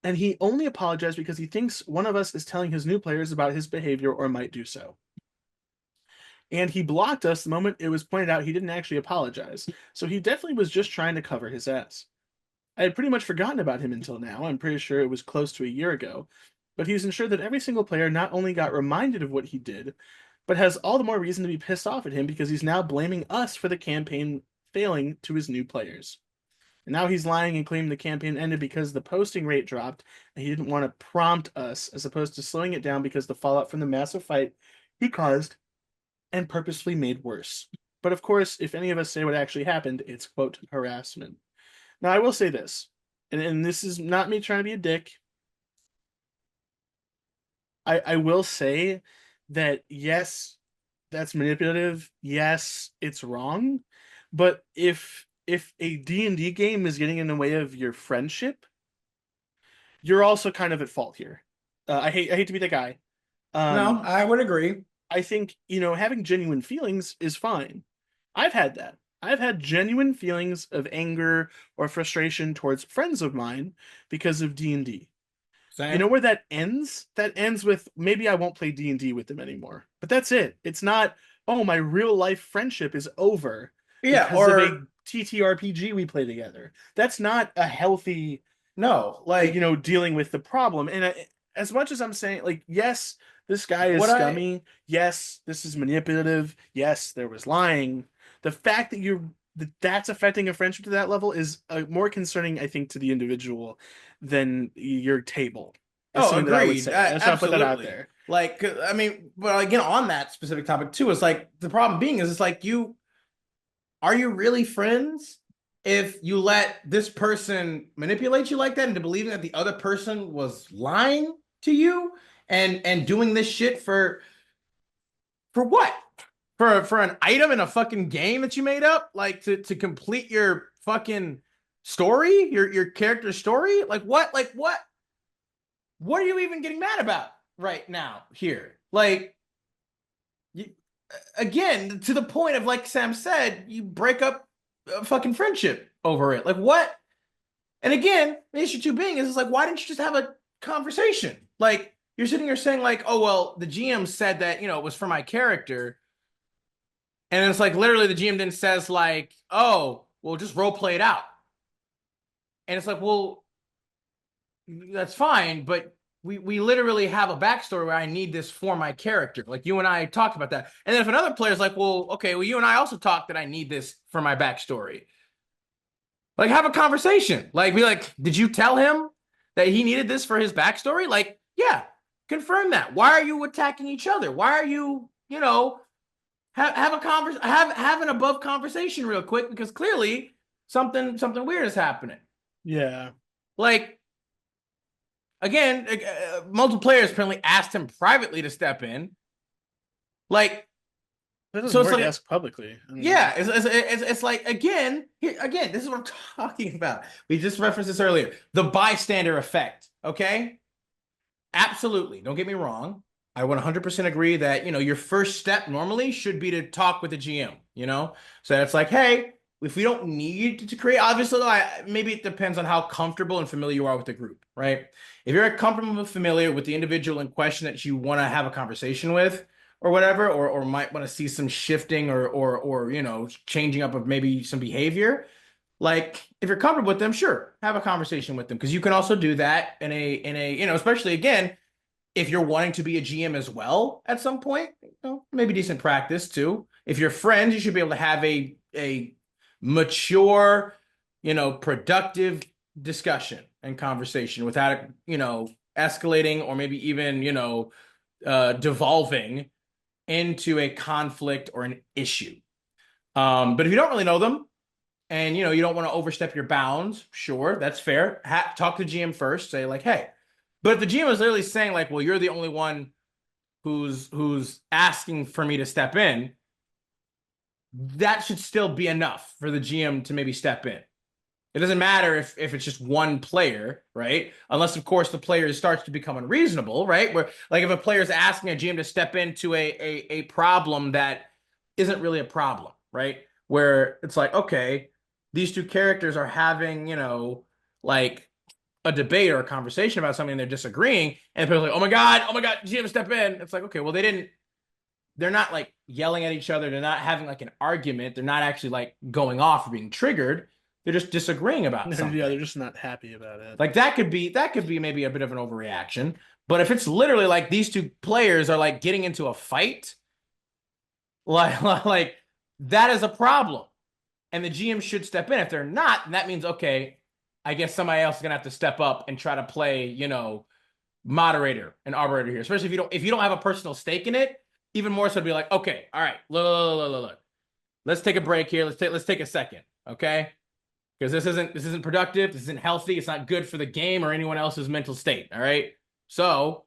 And he only apologized because he thinks one of us is telling his new players about his behavior or might do so. And he blocked us the moment it was pointed out he didn't actually apologize. So he definitely was just trying to cover his ass. I had pretty much forgotten about him until now. I'm pretty sure it was close to a year ago. But he's ensured that every single player not only got reminded of what he did, but has all the more reason to be pissed off at him because he's now blaming us for the campaign failing to his new players. And now he's lying and claiming the campaign ended because the posting rate dropped and he didn't want to prompt us, as opposed to slowing it down because the fallout from the massive fight he caused and purposefully made worse. But of course, if any of us say what actually happened, it's, quote, harassment. Now, I will say this, and this is not me trying to be a dick. I will say that, yes, that's manipulative. Yes, it's wrong. But if a D&D game is getting in the way of your friendship, you're also kind of at fault here. I hate to be the guy. No, I would agree. I think, having genuine feelings is fine. I've had that. I've had genuine feelings of anger or frustration towards friends of mine because of D&D. You know Same. where that ends? That ends with maybe I won't play D&D with them anymore. But that's it. It's not, oh, my real life friendship is over Yeah, because of a or TTRPG we play together. That's not a healthy, no, like dealing with the problem. And as much as I'm saying, like, yes, this guy is what I scummy. Yes, this is manipulative. Yes, there was lying. The fact that's affecting a friendship to that level is more concerning, I think, to the individual than your table. Is Oh, something that I would agreed. say. I just want to put that out Absolutely. there. Like, I mean, but again, on that specific topic too, it's like the problem being is it's like are you really friends if you let this person manipulate you like that into believing that the other person was lying to you and doing this shit for what? For an item in a fucking game that you made up, like to complete your fucking story, your character story? Like what? Like what are you even getting mad about right now here? Like, you, again, to the point of, like Sam said, you break up a fucking friendship over it. Like, what? And again, the issue two being is like, why didn't you just have a conversation? Like, you're sitting here saying, like, oh, well, the GM said that, it was for my character. And it's like, literally, the GM then says, like, oh, well, just role play it out. And it's like, well, that's fine, but we literally have a backstory where I need this for my character. Like you and I talked about that. And then if another player's like, well, okay, well, you and I also talked that I need this for my backstory. Like have a conversation. Like be like, did you tell him that he needed this for his backstory? Like, yeah, confirm that. Why are you attacking each other? Why are you, have a have an above conversation real quick because clearly something weird is happening. Yeah. Like again, multiple players apparently asked him privately to step in. Like, That doesn't so it's work. like, Ask publicly. yeah, it's like again, this is what I'm talking about. We just referenced this earlier. The bystander effect. Okay, absolutely. Don't get me wrong. I 100% agree that, your first step normally should be to talk with the GM. So it's like, hey, if we don't need to create, obviously, maybe it depends on how comfortable and familiar you are with the group, right? If you're comfortable and familiar with the individual in question that you want to have a conversation with or whatever, or might want to see some shifting or changing up of maybe some behavior, like if you're comfortable with them, sure, have a conversation with them because you can also do that in a especially again if you're wanting to be a GM as well at some point, maybe decent practice too. If you're friends, you should be able to have a mature, productive discussion and conversation without escalating or maybe even devolving into a conflict or an issue. But if you don't really know them and you don't want to overstep your bounds, sure, that's fair. Talk to the GM first. Say like, hey, but if the GM is literally saying like, well, you're the only one who's asking for me to step in, that should still be enough for the GM to maybe step in. It doesn't matter if it's just one player, right? Unless, of course, the player starts to become unreasonable, right? Where, like, if a player is asking a GM to step into a problem that isn't really a problem, right? Where it's like, okay, these two characters are having, like a debate or a conversation about something and they're disagreeing, and people are like, oh my God, GM, step in. It's like, okay, well, they're not like yelling at each other. They're not having like an argument. They're not actually like going off or being triggered. They're just disagreeing about something. Yeah, they're just not happy about it. Like that could be maybe a bit of an overreaction. But if it's literally like these two players are like getting into a fight, like that is a problem. And the GM should step in. If they're not, that means, okay, I guess somebody else is gonna have to step up and try to play, moderator and arbiter here. Especially if you don't have a personal stake in it, even more so to be like, okay, all right, look. Let's take a break here. Let's take a second, okay? Because this isn't productive, this isn't healthy, it's not good for the game or anyone else's mental state, all right? So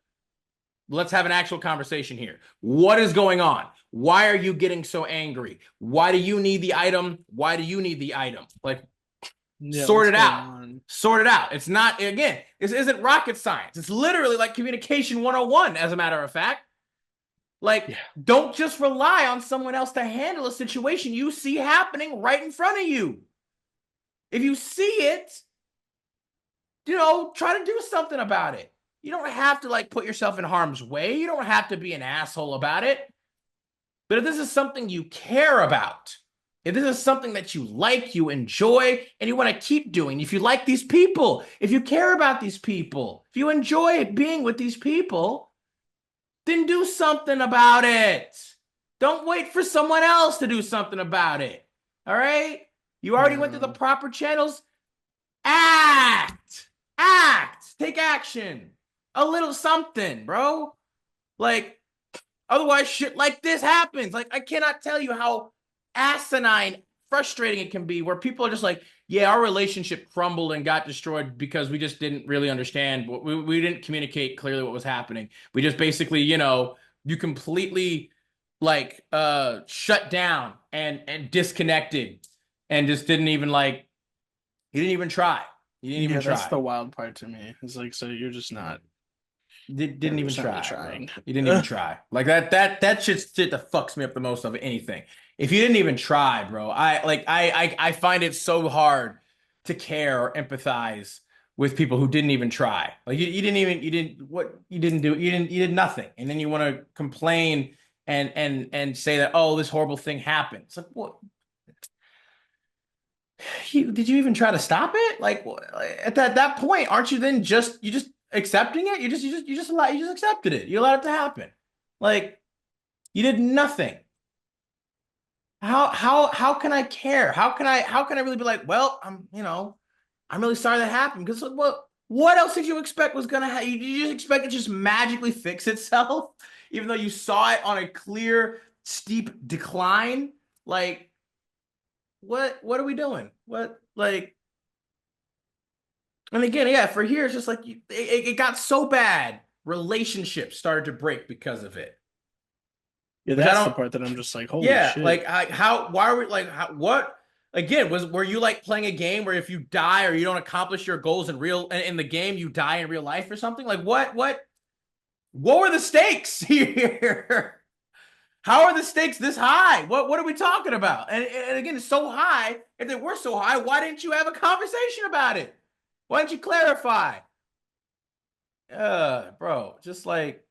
let's have an actual conversation here. What is going on? Why are you getting so angry? Why do you need the item? Why do you need the item? Like, sort it out. Sort it out. It's not, again, this isn't rocket science. It's literally like communication 101, as a matter of fact. Like, don't just rely on someone else to handle a situation you see happening right in front of you. If you see it, try to do something about it. You don't have to like put yourself in harm's way. You don't have to be an asshole about it. But if this is something you care about, if this is something that you like, you enjoy, and you want to keep doing, if you like these people, if you care about these people, if you enjoy being with these people, then do something about it. Don't wait for someone else to do something about it. All right? You already went through the proper channels. Act. Take action. A little something, bro. Like, otherwise shit like this happens. Like, I cannot tell you how asinine, frustrating it can be where people are just like, yeah, our relationship crumbled and got destroyed because we just didn't really understand. We didn't communicate clearly what was happening. We just basically, you completely like shut down and disconnected and just didn't even like, you didn't even try. You didn't even try. That's the wild part to me. It's like, so you're just not. Didn't even try. Trying. You didn't even try. Like that shit that fucks me up the most of anything. If you didn't even try, bro, I find it so hard to care or empathize with people who didn't even try. Like you did nothing, and then you want to complain and say that, oh, this horrible thing happened. It's like, what? Did you even try to stop it? Like at that point, aren't you then just accepting it? You just accepted it. You allowed it to happen. Like you did nothing. How can I care? How can I really be like, well, I'm really sorry that happened, because what else did you expect was gonna happen? You just expect it to just magically fix itself, even though you saw it on a clear, steep decline? Like, what are we doing? What, like, and again, yeah, for here, it's just like it got so bad, relationships started to break because of it. Yeah, that's the part that I'm just like, holy shit. Like, why are we like, what? Again, were you like playing a game where if you die or you don't accomplish your goals in the game, you die in real life or something? Like, what what were the stakes here? How are the stakes this high? What are we talking about? And again, it's so high. If they were so high, why didn't you have a conversation about it? Why didn't you clarify? Bro, just like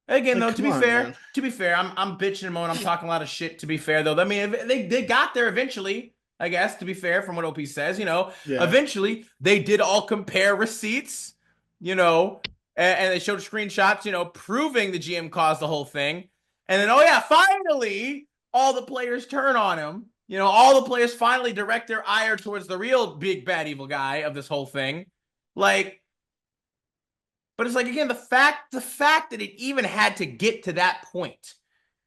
again Like, though, come on, man. to be fair, I'm bitching and moaning, I'm talking a lot of shit. To be fair though, I mean they got there eventually. I guess to be fair, from what OP says, Yeah. eventually they did all compare receipts, and they showed screenshots, proving the GM caused the whole thing. And then, oh yeah, finally, all the players turn on him. All the players finally direct their ire towards the real big bad evil guy of this whole thing. Like, but it's like again, the fact that it even had to get to that point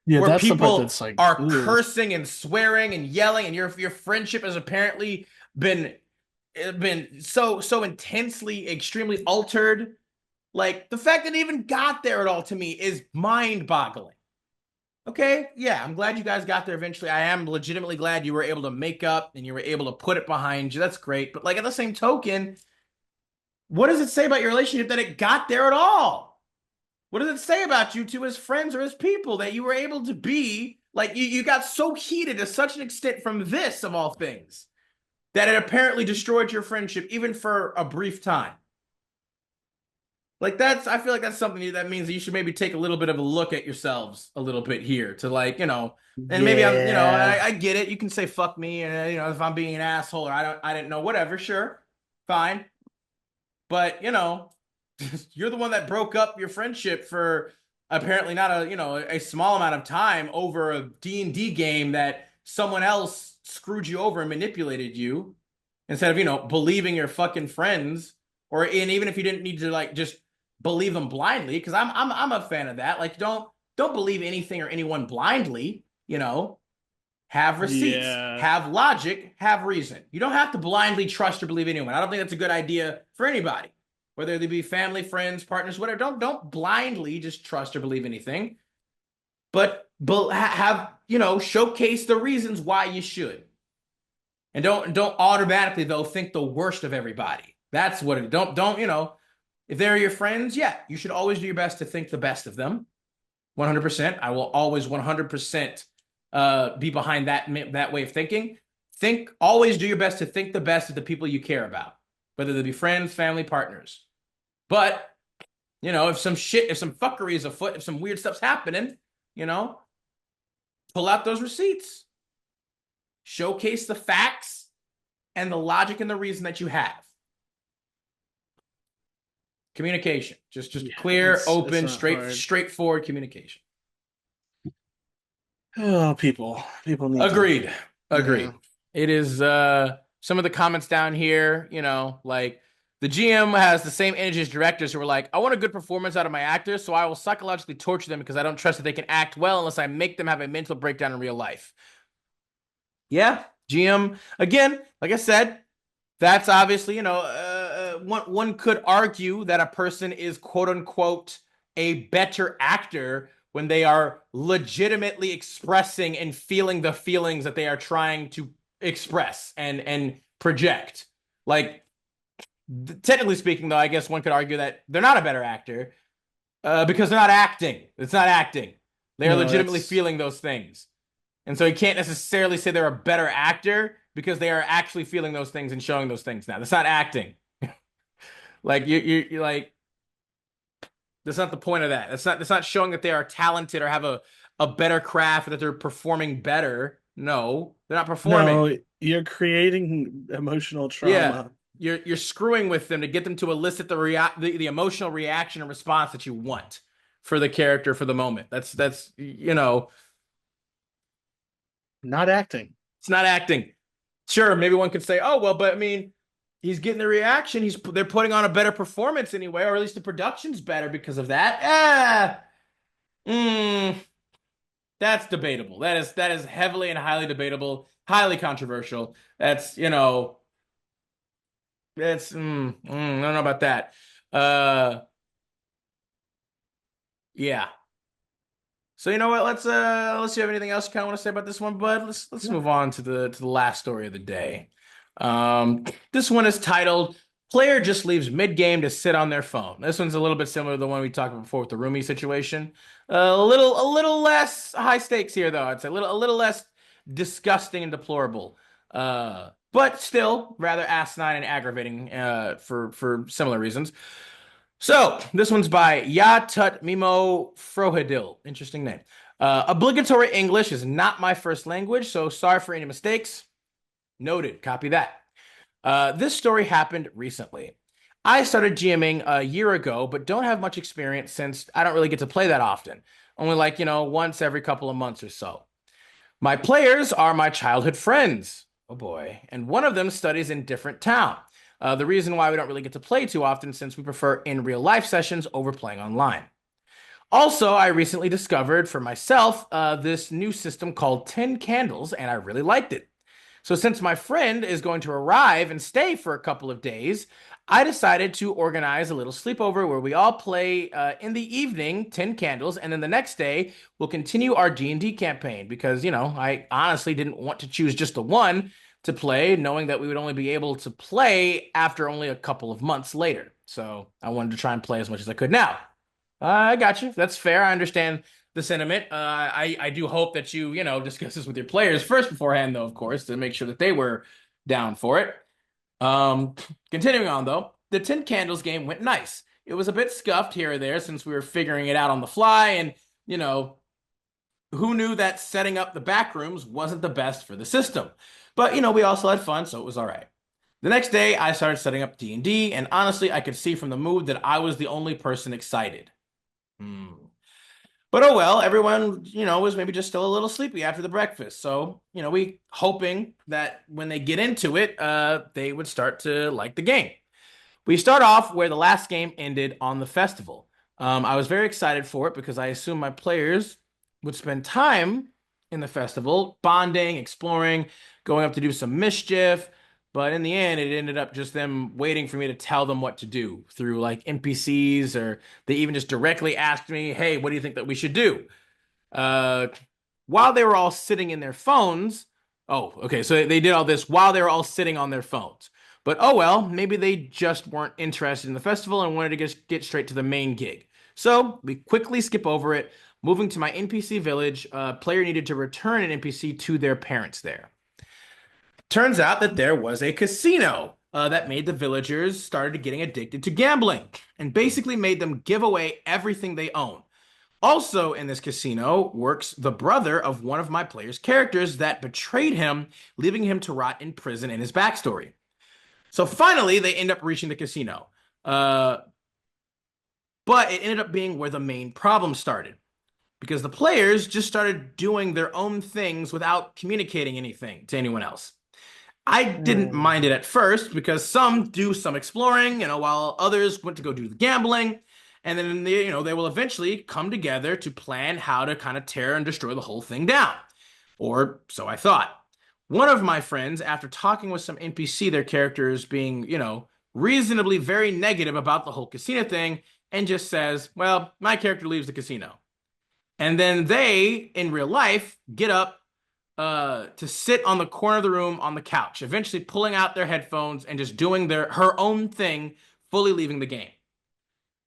Yeah, where that's the part people that's like, are ooh. cursing and swearing and yelling, and your friendship has apparently been so intensely, extremely altered. Like the fact that it even got there at all to me is mind-boggling. Okay, yeah, I'm glad you guys got there eventually. I am legitimately glad you were able to make up and you were able to put it behind you. That's great. But like at the same token, what does it say about your relationship that it got there at all? What does it say about you two as friends or as people that you were able to be like you got so heated to such an extent from this of all things that it apparently destroyed your friendship even for a brief time? Like I feel like that's something that means that you should maybe take a little bit of a look at yourselves a little bit here to like, and maybe Yeah. I get it. You can say fuck me and if I'm being an asshole or I didn't know, whatever, sure. Fine. But, you're the one that broke up your friendship for apparently not a small amount of time over a D&D game that someone else screwed you over and manipulated you instead of, believing your fucking friends and even if you didn't need to like just believe them blindly because I'm a fan of that. Like don't believe anything or anyone blindly, have receipts, Yeah. have logic, have reason. You don't have to blindly trust or believe anyone. I don't think that's a good idea for anybody, whether they be family, friends, partners, whatever. Don't blindly just trust or believe anything, but have showcase the reasons why you should, and don't automatically though think the worst of everybody. That's what it. Don't if they're your friends, yeah, you should always do your best to think the best of them. 100%. I will always 100% be behind that way of thinking. Always do your best to think the best of the people you care about, whether they be friends, family, partners. But if some fuckery is afoot, if some weird stuff's happening, pull out those receipts, showcase the facts and the logic and the reason that you have. Communication, just clear, open, straightforward communication. Oh, people need Agreed. to, Agreed. yeah. It is some of the comments down here, like the GM has the same energy as directors who are like, I want a good performance out of my actors, so I will psychologically torture them because I don't trust that they can act well unless I make them have a mental breakdown in real life. Yeah, GM, again, like I said, that's obviously, one could argue that a person is quote unquote a better actor when they are legitimately expressing and feeling the feelings that they are trying to express and project. Like, technically speaking, though, I guess one could argue that they're not a better actor because they're not acting. It's not acting. They are No, legitimately that's feeling those things. And so you can't necessarily say they're a better actor because they are actually feeling those things and showing those things now. That's not acting. Like you're like that's not the point of that. That's not showing that they are talented or have a better craft or that they're performing better. No, they're not performing. no, you're creating emotional Yeah. trauma. You're screwing with them to get them to elicit the emotional reaction and response that you want for the character for the moment. That's Not acting. it's not acting. Sure, maybe one could say, "Oh, well, but I mean, he's getting the reaction. They're putting on a better performance anyway, or at least the production's better because of that." That's debatable. That is heavily and highly debatable, highly controversial. That's that's I don't know about that. Yeah. So you know what? Let's see. Have anything else you kind of want to say about this one, bud? Let's No. move on to the last story of the day. This one is titled Player just leaves mid-game to sit on their phone. This one's a little bit similar to the one we talked about before with the roomie situation. A little less high stakes here, though. It's a little less disgusting and deplorable. But still rather asinine and aggravating for similar reasons. So this one's by Ya Tut Mimo Frohidil. Interesting name. Obligatory English is not my first language, so sorry for any mistakes. Noted. Copy that. This story happened recently. I started GMing a year ago, but don't have much experience since I don't really get to play that often. Only like, once every couple of months or so. My players are my childhood friends. Oh boy. And one of them studies in different town. The reason why we don't really get to play too often since we prefer in real life sessions over playing online. Also, I recently discovered for myself this new system called 10 Candles, and I really liked it. So since my friend is going to arrive and stay for a couple of days, I decided to organize a little sleepover where we all play in the evening, 10 candles, and then the next day we'll continue our D&D campaign because, I honestly didn't want to choose just the one to play, knowing that we would only be able to play after only a couple of months later. So I wanted to try and play as much as I could. Now, I got you. That's fair. I understand the sentiment. I do hope that you discuss this with your players first beforehand, though, of course, to make sure that they were down for it. Continuing on, though, the 10 Candles game went nice. It was a bit scuffed here or there since we were figuring it out on the fly, and, who knew that setting up the back rooms wasn't the best for the system. But, we also had fun, so it was all right. The next day, I started setting up D&D, and honestly, I could see from the mood that I was the only person excited. But oh well, everyone, was maybe just still a little sleepy after the breakfast. So, we hoping that when they get into it, they would start to like the game. We start off where the last game ended on the festival. I was very excited for it because I assumed my players would spend time in the festival, bonding, exploring, going up to do some mischief. But in the end, it ended up just them waiting for me to tell them what to do through like NPCs, or they even just directly asked me, hey, what do you think that we should do? While they were all sitting in their phones. Oh, okay. So they did all this while they were all sitting on their phones. But oh well, maybe they just weren't interested in the festival and wanted to get straight to the main gig. So we quickly skip over it. Moving to my NPC village, player needed to return an NPC to their parents there. Turns out that there was a casino that made the villagers started getting addicted to gambling and basically made them give away everything they own. Also in this casino works the brother of one of my players' characters that betrayed him, leaving him to rot in prison in his backstory. So finally, they end up reaching the casino. But it ended up being where the main problem started, because the players just started doing their own things without communicating anything to anyone else. I didn't mind it at first because some do some exploring, while others went to go do the gambling. And then, they will eventually come together to plan how to kind of tear and destroy the whole thing down. Or so I thought. One of my friends, after talking with some NPC, their characters being, reasonably very negative about the whole casino thing, and just says, well, my character leaves the casino. And then they, in real life, get up to sit on the corner of the room on the couch, eventually pulling out their headphones and just doing her own thing, fully leaving the game.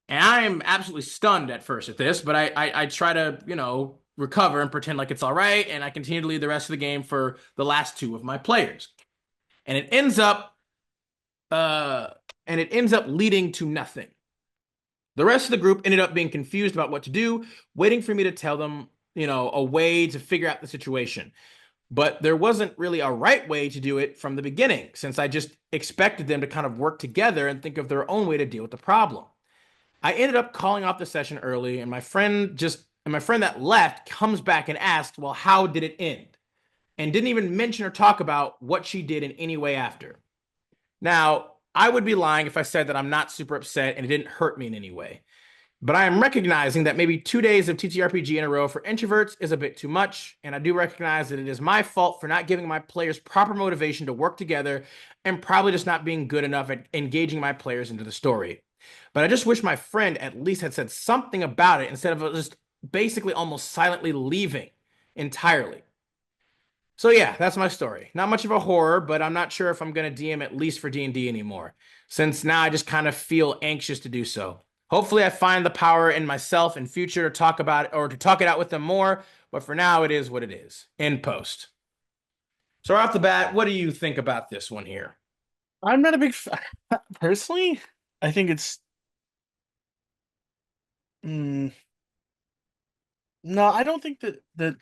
And I am absolutely stunned at first at this, but I try to, recover and pretend like it's all right, and I continue to lead the rest of the game for the last two of my players. And it ends up leading to nothing. The rest of the group ended up being confused about what to do, waiting for me to tell them, a way to figure out the situation. But there wasn't really a right way to do it from the beginning, since I just expected them to kind of work together and think of their own way to deal with the problem. I ended up calling off the session early, and my friend that left comes back and asked, well, how did it end? And didn't even mention or talk about what she did in any way after. Now, I would be lying if I said that I'm not super upset and it didn't hurt me in any way. But I am recognizing that maybe 2 days of TTRPG in a row for introverts is a bit too much, and I do recognize that it is my fault for not giving my players proper motivation to work together and probably just not being good enough at engaging my players into the story. But I just wish my friend at least had said something about it instead of just basically almost silently leaving entirely. So yeah, that's my story. Not much of a horror, but I'm not sure if I'm going to DM at least for D&D anymore. since now I just kind of feel anxious to do so. Hopefully, I find the power in myself in future to talk about it or to talk it out with them more. But for now, it is what it is in post. So right off the bat, what do you think about this one here? I'm not a big personally. I think it's mm, no. I don't think that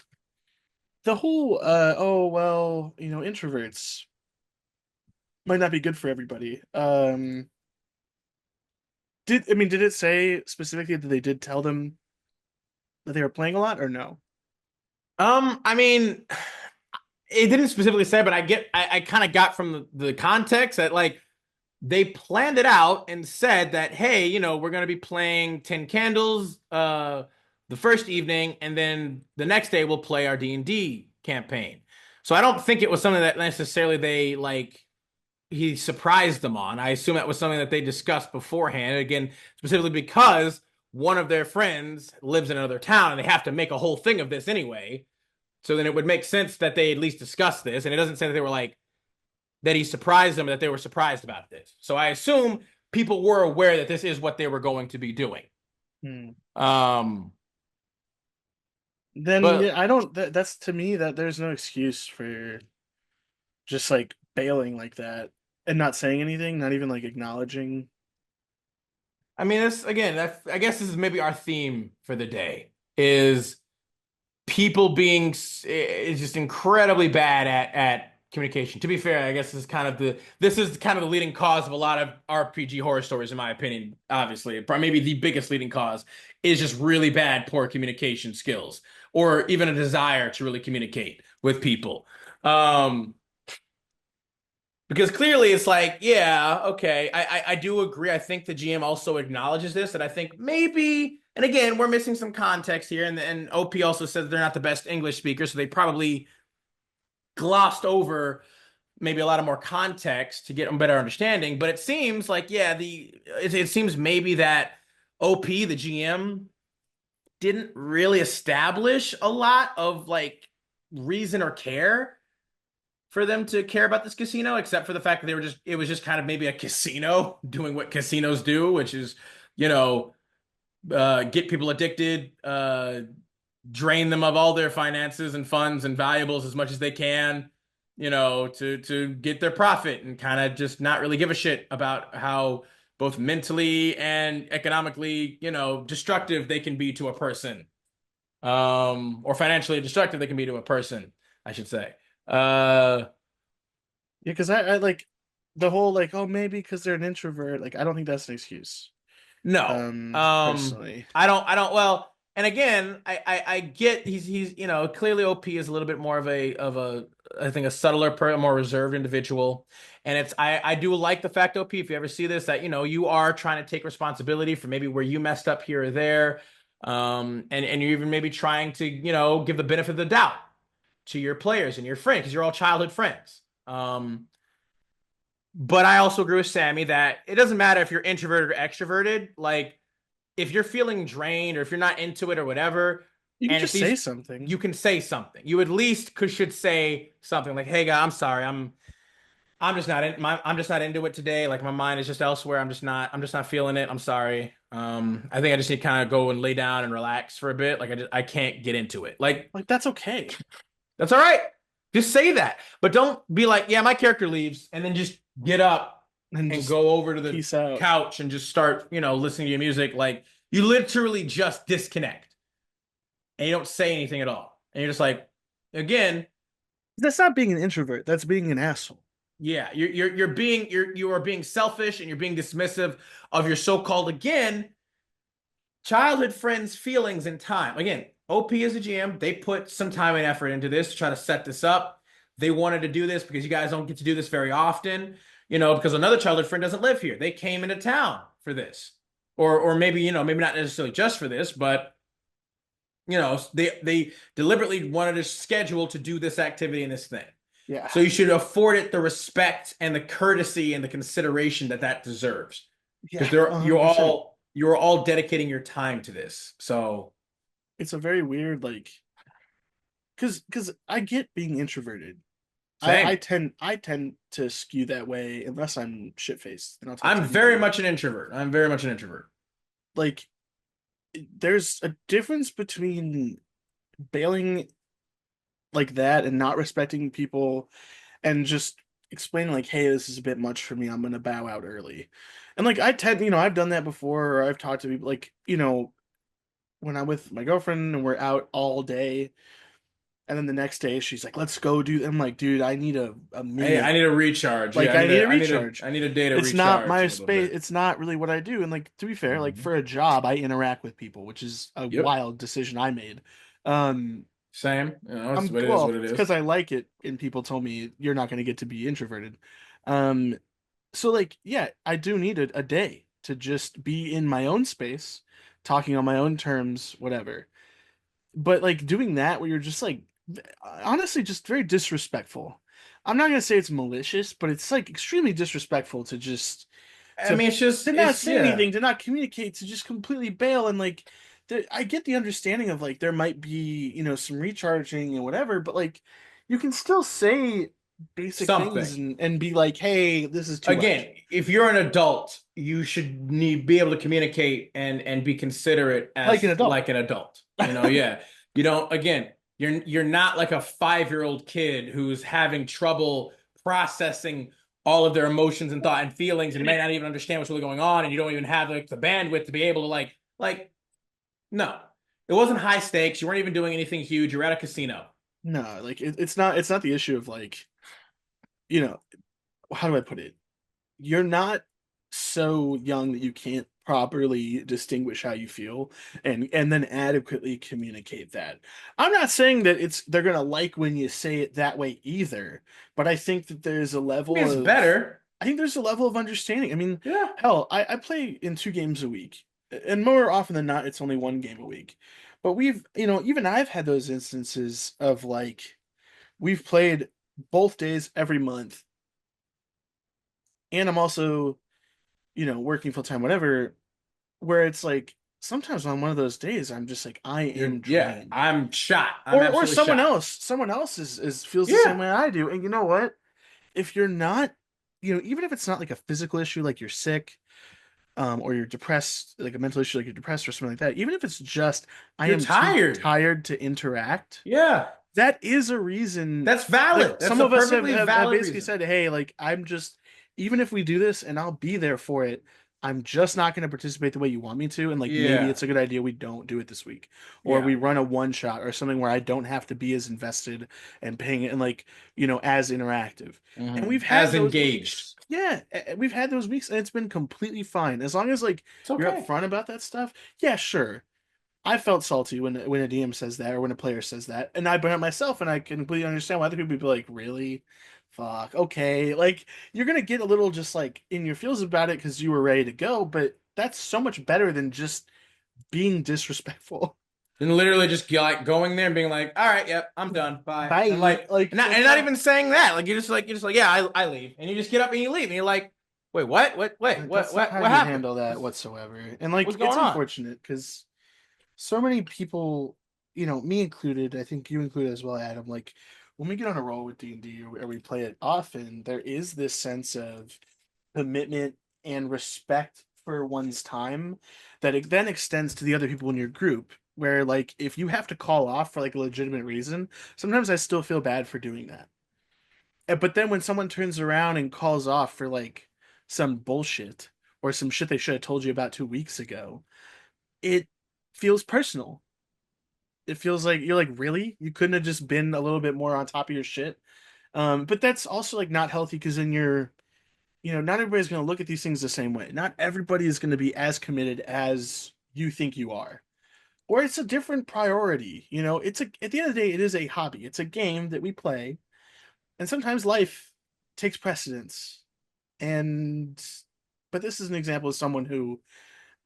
the whole oh well, introverts might not be good for everybody. Did it say specifically that they did tell them that they were playing a lot or no? I mean, it didn't specifically say, but I kind of got from the context that like they planned it out and said that, hey, we're gonna be playing 10 Candles the first evening, and then the next day we'll play our D&D campaign. So I don't think it was something that necessarily they like he surprised them on. I assume that was something that they discussed beforehand. Again, specifically because one of their friends lives in another town and they have to make a whole thing of this anyway. So then it would make sense that they at least discuss this. And it doesn't say that they were like, that he surprised them, that they were surprised about this. So I assume people were aware that this is what they were going to be doing. Hmm. Um, Then but yeah, I don't. That's to me that there's no excuse for just like bailing like that and not saying anything, not even like acknowledging. I mean, this again, I guess this is maybe our theme for the day is people being is just incredibly bad at communication. To be fair, I guess this is kind of the leading cause of a lot of RPG horror stories, in my opinion. Obviously, maybe the biggest leading cause is just really bad, poor communication skills, or even a desire to really communicate with people. Because clearly it's like, yeah, okay, I do agree. I think the GM also acknowledges this, and I think maybe, and again, we're missing some context here, and OP also says they're not the best English speakers, so they probably glossed over maybe a lot of more context to get a better understanding. But it seems like, yeah, it seems maybe that OP, the GM, didn't really establish a lot of like reason or care for them to care about this casino, except for the fact that it was just kind of maybe a casino doing what casinos do, which is, you know, get people addicted, drain them of all their finances and funds and valuables as much as they can, to get their profit and kind of just not really give a shit about how both mentally and economically, destructive they can be to a person, or financially destructive they can be to a person, I should say. Yeah, because I like the whole like, oh, maybe because they're an introvert. Like, I don't think that's an excuse. No. Personally. Well, and again, I get he's clearly OP is a little bit more of a I think a subtler, more reserved individual. And I do like the fact, OP, if you ever see this, that you are trying to take responsibility for maybe where you messed up here or there. And you're even maybe trying to, give the benefit of the doubt to your players and your friends, because you're all childhood friends. But I also agree with Sammy that it doesn't matter if you're introverted or extroverted. Like, if you're feeling drained or if you're not into it or whatever, You can and if just say these, something. you can say something. You at least should say something like, "Hey, guy, I'm sorry. I'm just not into it today. Like, my mind is just elsewhere. I'm just not feeling it. I'm sorry. I think I just need to kind of go and lay down and relax for a bit. Like, I can't get into it. Like, Like, that's okay. that's all right. Just say that. But don't be like, yeah, my character leaves, and then just get up And and just go over to the peace out. couch and just start, listening to your music. Like, you literally just disconnect and you don't say anything at all. And you're just like, again, That's not being an introvert. That's being an asshole. yeah, you are being selfish and you're being dismissive of your so-called, again, childhood friends' feelings and time. Again, OP is a GM. They put some time and effort into this to try to set this up. They wanted to do this because you guys don't get to do this very often, because another childhood friend doesn't live here. They came into town for this. Or maybe, maybe not necessarily just for this, but they deliberately wanted a schedule to do this activity and this thing. Yeah. So you should afford it the respect and the courtesy and the consideration that deserves. Yeah. Because 100%. you're all dedicating your time to this. So It's a very weird, like, because I get being introverted. Same. I tend to skew that way unless I'm shit faced, and I'll talk I'm to very anybody. much an introvert. I'm very much an introvert. Like there's a difference between bailing like that and not respecting people and just explaining like, hey, this is a bit much for me. I'm gonna bow out early. And like I tend, I've done that before, or I've talked to people like, when I'm with my girlfriend and we're out all day, and then the next day she's like, let's go do. I'm like, dude, I need a I minute. need a recharge. Yeah, Like I need a recharge. I need a day to It's not recharge my a little space. bit. It's not really what I do. And like to be fair, like Hmm. for a job, I interact with people, which is a Yep. wild decision I made. Um, Same. I'm It is what well, it it's because is. I like it, and people told me you're not going to get to be introverted. Um, so like, yeah, I do need a day to just be in my own space, talking on my own terms, whatever. But like doing that where you're just like honestly just very disrespectful. I'm not gonna say it's malicious, but it's like extremely disrespectful to just I to mean, it's just, to not it's, say yeah, anything, to not communicate, to just completely bail and like I get the understanding of like there might be, some recharging and whatever, but like you can still say basic things something. and be like, hey, this is too much. Again, if you're an adult, you should be able to communicate and be considerate Like an as adult. like an adult. Yeah. You don't, again, you're not like a 5-year-old kid who's having trouble processing all of their emotions and thought and feelings and may not even understand what's really going on, and you don't even have like the bandwidth to be able to like no. It wasn't high stakes. You weren't even doing anything huge. You're at a casino. No, like it's not the issue of like, you know, how do I put it? You're not so young that you can't properly distinguish how you feel and then adequately communicate that. I'm not saying that they're gonna like when you say it that way either, but I think that there's a I mean, level it's of better. I think there's a level of understanding. I mean, Yeah. hell, I play in 2 games a week, and more often than not, it's only 1 game a week. But even I've had those instances of like we've played both days every month, and I'm also working full time, whatever, where it's like sometimes on one of those days, I'm just like, I am Yeah, drained. I'm shot. I'm Or absolutely someone shot. else, someone else is feels the same Yeah. way I do. And you know what? If you're not, even if it's not like a physical issue, like you're sick, or you're depressed, like a mental issue, like you're depressed or something like that, even if it's just I You're am too tired. tired to interact, Yeah. that is a reason. That's Like valid. That's some a of us have, perfectly have valid basically reason. said, hey, like I'm just, even if we do this and I'll be there for it, I'm just not going to participate the way you want me to. And like maybe Yeah. it's a good idea we don't do it this week, or Yeah. we run a one shot or something where I don't have to be as invested and paying it and like, as interactive. And we've As had those engaged. weeks. Yeah, we've had those weeks and it's been completely fine. As long as like It's you're okay. upfront about that stuff. Yeah, sure. I felt salty when a DM says that or when a player says that, and I burn it myself, and I can completely understand why other people would be like, "Really, fuck, okay." Like you're gonna get a little just like in your feels about it because you were ready to go, but that's so much better than just being disrespectful. And literally just like going there and being like, all right, yep, I'm done. Bye. And Bye. like Like and that's not not even saying that. Like you're just like, yeah, I leave. And you just get up and you leave. And you're like, wait, what? Wait, like that's not how what you happened? handle that whatsoever. And like What's it's going on? unfortunate because so many people, me included, I think you included as well, Adam, like when we get on a roll with D&D or we play it often, there is this sense of commitment and respect for one's time that it then extends to the other people in your group. Where like if you have to call off for like a legitimate reason, sometimes I still feel bad for doing that. But then when someone turns around and calls off for like some bullshit or some shit they should have told you about 2 weeks ago, it feels personal. It feels like you're like, really? You couldn't have just been a little bit more on top of your shit. But that's also like not healthy because then not everybody's going to look at these things the same way. Not everybody is going to be as committed as you think you are. Or it's a different priority. At the end of the day, it is a hobby. It's a game that we play, and sometimes life takes precedence. And but this is an example of someone who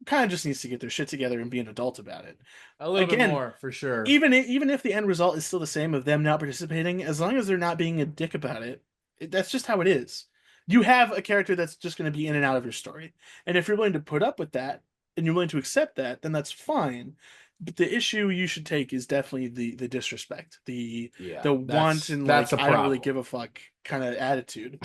kind of just needs to get their shit together and be an adult about it. A little bit Again, more for sure. even if the end result is still the same of them not participating, as long as they're not being a dick about it, that's just how it is. You have a character that's just going to be in and out of your story, and if you're willing to put up with that and you're willing to accept that, then that's fine. But the issue you should take is definitely the disrespect, Yeah, the want and that's like a I don't really problem. give a fuck kind of attitude.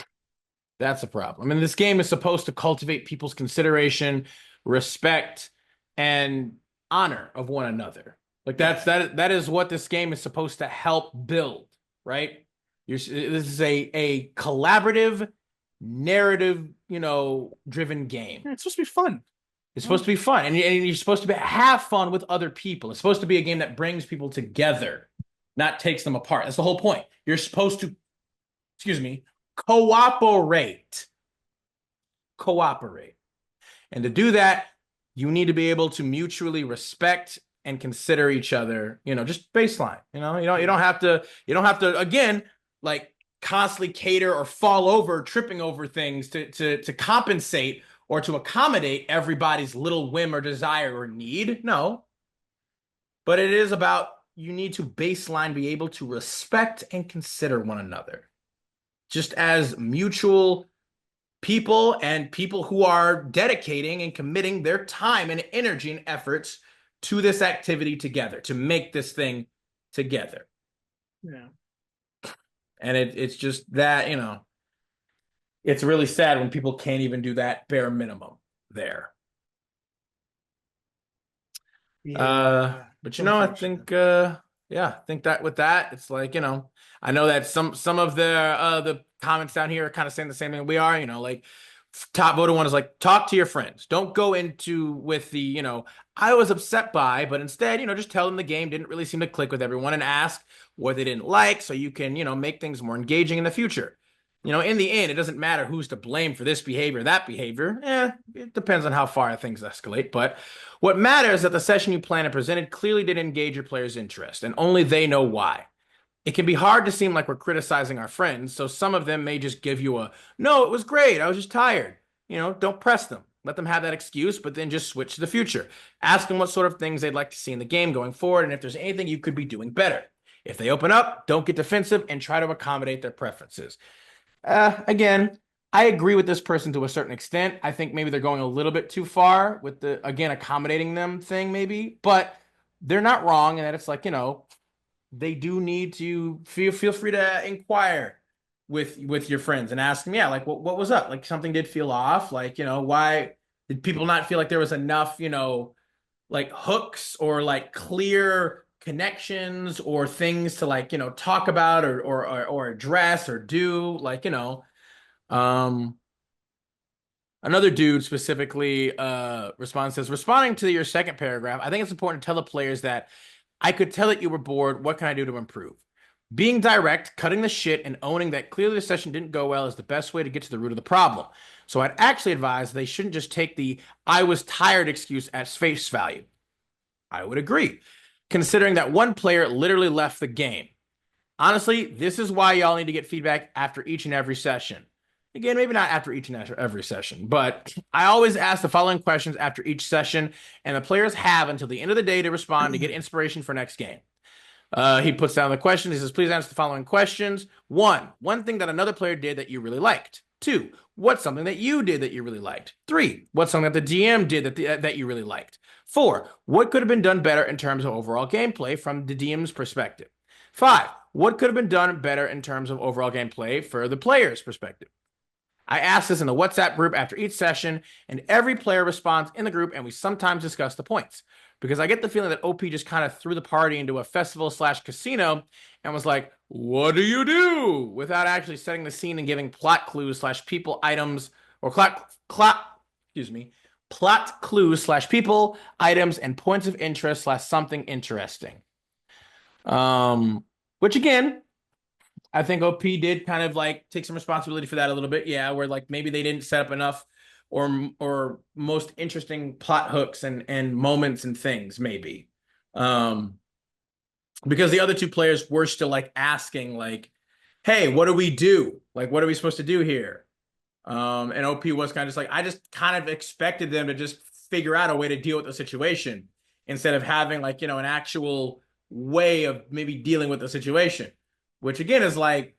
That's a problem. I mean, this game is supposed to cultivate people's consideration, respect, and honor of one another. Like Yeah. that is what this game is supposed to help build, right? This is a collaborative, narrative, driven game. Yeah, it's supposed to be fun. It's supposed to be fun, and you're supposed to have fun with other people. It's supposed to be a game that brings people together, not takes them apart. That's the whole point. You're supposed to, excuse me, cooperate. Cooperate. And to do that, you need to be able to mutually respect and consider each other, just baseline. You don't have to again, like constantly cater or fall over, tripping over things to compensate or to accommodate everybody's little whim or desire or need. No. But it is about you need to baseline be able to respect and consider one another. Just as mutual people and people who are dedicating and committing their time and energy and efforts to this activity together, to make this thing together. Yeah. And it's just that, it's really sad when people can't even do that bare minimum there. Yeah. But It's I unfortunate. think yeah, I think that with that, it's like, I know that some of the comments down here are kind of saying the same thing we are, like top voted one is like talk to your friends. Don't go into with the, I was upset by, but instead, just tell them the game didn't really seem to click with everyone and ask what they didn't like so you can, make things more engaging in the future. In the end, it doesn't matter who's to blame for this behavior, that behavior. It depends on how far things escalate. But what matters is that the session you planned and presented clearly did engage your players' interest, and only they know why. It can be hard to seem like we're criticizing our friends, so some of them may just give you a, no, it was great, I was just tired. Don't press them. Let them have that excuse, but then just switch to the future. Ask them what sort of things they'd like to see in the game going forward, and if there's anything you could be doing better. If they open up, don't get defensive and try to accommodate their preferences. Again, I agree with this person to a certain extent. I think maybe they're going a little bit too far with the, again, accommodating them thing, maybe, but they're not wrong. And that it's like, they do need to feel free to inquire with your friends and ask them, yeah, like what was up? Like something did feel off. Like, why did people not feel like there was enough, like hooks or like clear connections or things to like talk about or address or do like um another dude specifically responds says responding to your second paragraph, I think it's important to tell the players that I could tell that you were bored. What can I do to improve? Being direct, cutting the shit, and owning that clearly the session didn't go well is the best way to get to the root of the problem. So I'd actually advise they shouldn't just take the I was tired excuse at face value. I would agree, considering that one player literally left the game. Honestly, this is why y'all need to get feedback after each and every session. Again, maybe not after each and every session, but I always ask the following questions after each session, and the players have until the end of the day to respond to get inspiration for next game. He puts down the questions. He says, please answer the following questions. One thing that another player did that you really liked. Two, what's something that you did that you really liked? Three, what's something that the GM did that you really liked? Four, what could have been done better in terms of overall gameplay from the DM's perspective? Five, what could have been done better in terms of overall gameplay for the player's perspective? I ask this in the WhatsApp group after each session, and every player responds in the group, and we sometimes discuss the points. Because I get the feeling that OP just kind of threw the party into a festival/casino and was like, what do you do? Without actually setting the scene and giving plot clues/people items, or plot clues/people items and points of interest/something interesting. Which again, I think OP did kind of like take some responsibility for that a little bit. Yeah, where like maybe they didn't set up enough or most interesting plot hooks and moments and things maybe. Because the other two players were still like asking like, hey, what do we do? Like, what are we supposed to do here? And OP was kind of just like, I just kind of expected them to just figure out a way to deal with the situation instead of having like, an actual way of maybe dealing with the situation, which again is like,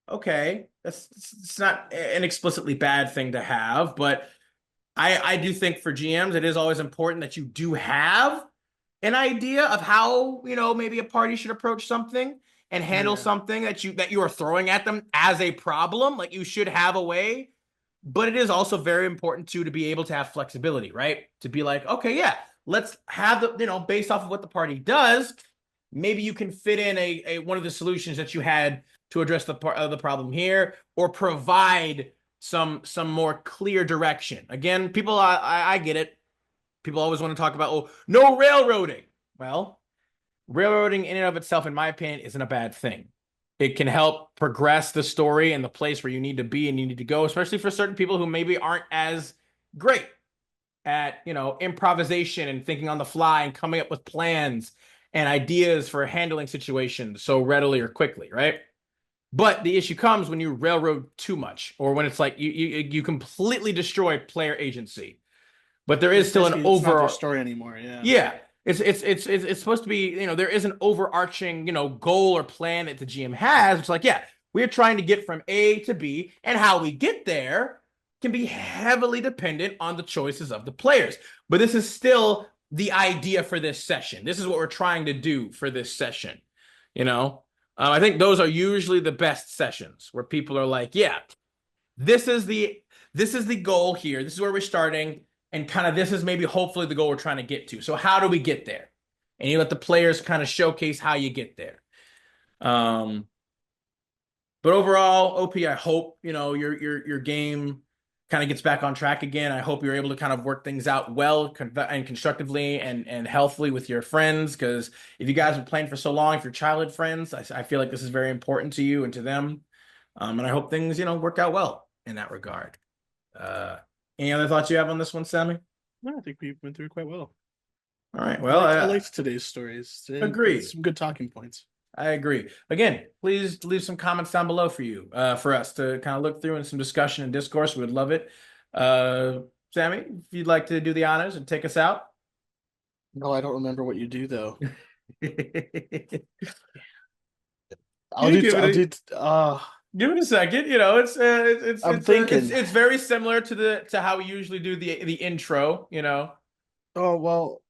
okay, it's not an explicitly bad thing to have, but I do think for GMs, it is always important that you do have an idea of how, maybe a party should approach something and handle Yeah. something that you are throwing at them as a problem. Like you should have a way, but it is also very important to be able to have flexibility, right? To be like, okay, yeah, let's have based off of what the party does, maybe you can fit in a one of the solutions that you had to address the problem here, or provide some more clear direction. Again, people, I get it. People always want to talk about, oh, no railroading. Well, railroading in and of itself, in my opinion, isn't a bad thing. It can help progress the story and the place where you need to be and you need to go, especially for certain people who maybe aren't as great at, improvisation and thinking on the fly and coming up with plans and ideas for handling situations so readily or quickly, right? But the issue comes when you railroad too much, or when it's like you completely destroy player agency. But there is It's still an basically, it's not their over, story anymore. Yeah. yeah. It's supposed to be, there is an overarching, goal or plan that the GM has. It's like, yeah, we're trying to get from A to B, and how we get there can be heavily dependent on the choices of the players. But this is still the idea for this session. This is what we're trying to do for this session. I think those are usually the best sessions where people are like, yeah, this is the goal here. This is where we're starting. And kind of this is maybe hopefully the goal we're trying to get to. So how do we get there? And you let the players kind of showcase how you get there. But overall, OP, I hope, your game kind of gets back on track again. I hope you're able to kind of work things out well and constructively and healthily with your friends. Because if you guys have been playing for so long, if you're childhood friends, I feel like this is very important to you and to them. And I hope things, work out well in that regard. Any other thoughts you have on this one, Sammy? No, I think we went through it quite well. All right. Well, I liked today's stories. Agreed. Some good talking points. I agree. Again, please leave some comments down below for us to kind of look through, and some discussion and discourse. We would love it. Sammy, if you'd like to do the honors and take us out. No, I don't remember what you do though. Give it a second. I'm thinking. It's very similar to how we usually do the intro. Oh well.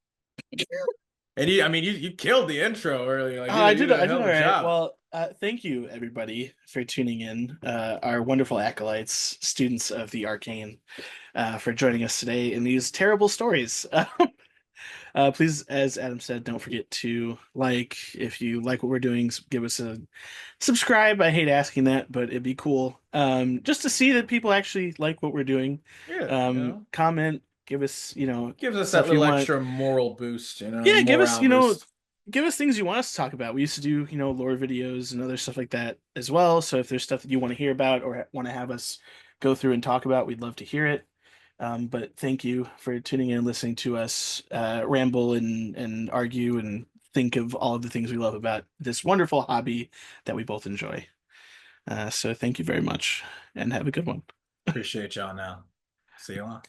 And you killed the intro earlier. Like, I did all right. Job. Well, thank you everybody for tuning in. Our wonderful acolytes, students of the Arcane, for joining us today in these terrible stories. Please, as Adam said, don't forget to if you like what we're doing, give us a subscribe. I hate asking that, but it'd be cool. Just to see that people actually like what we're doing. Yeah, comment, give us, gives us that little extra moral boost, Yeah, give us, boost. give us things you want us to talk about. We used to do, lore videos and other stuff like that as well. So if there's stuff that you want to hear about or want to have us go through and talk about, we'd love to hear it. But thank you for tuning in and listening to us ramble and argue and think of all of the things we love about this wonderful hobby that we both enjoy. So thank you very much and have a good one. Appreciate y'all now. See you on.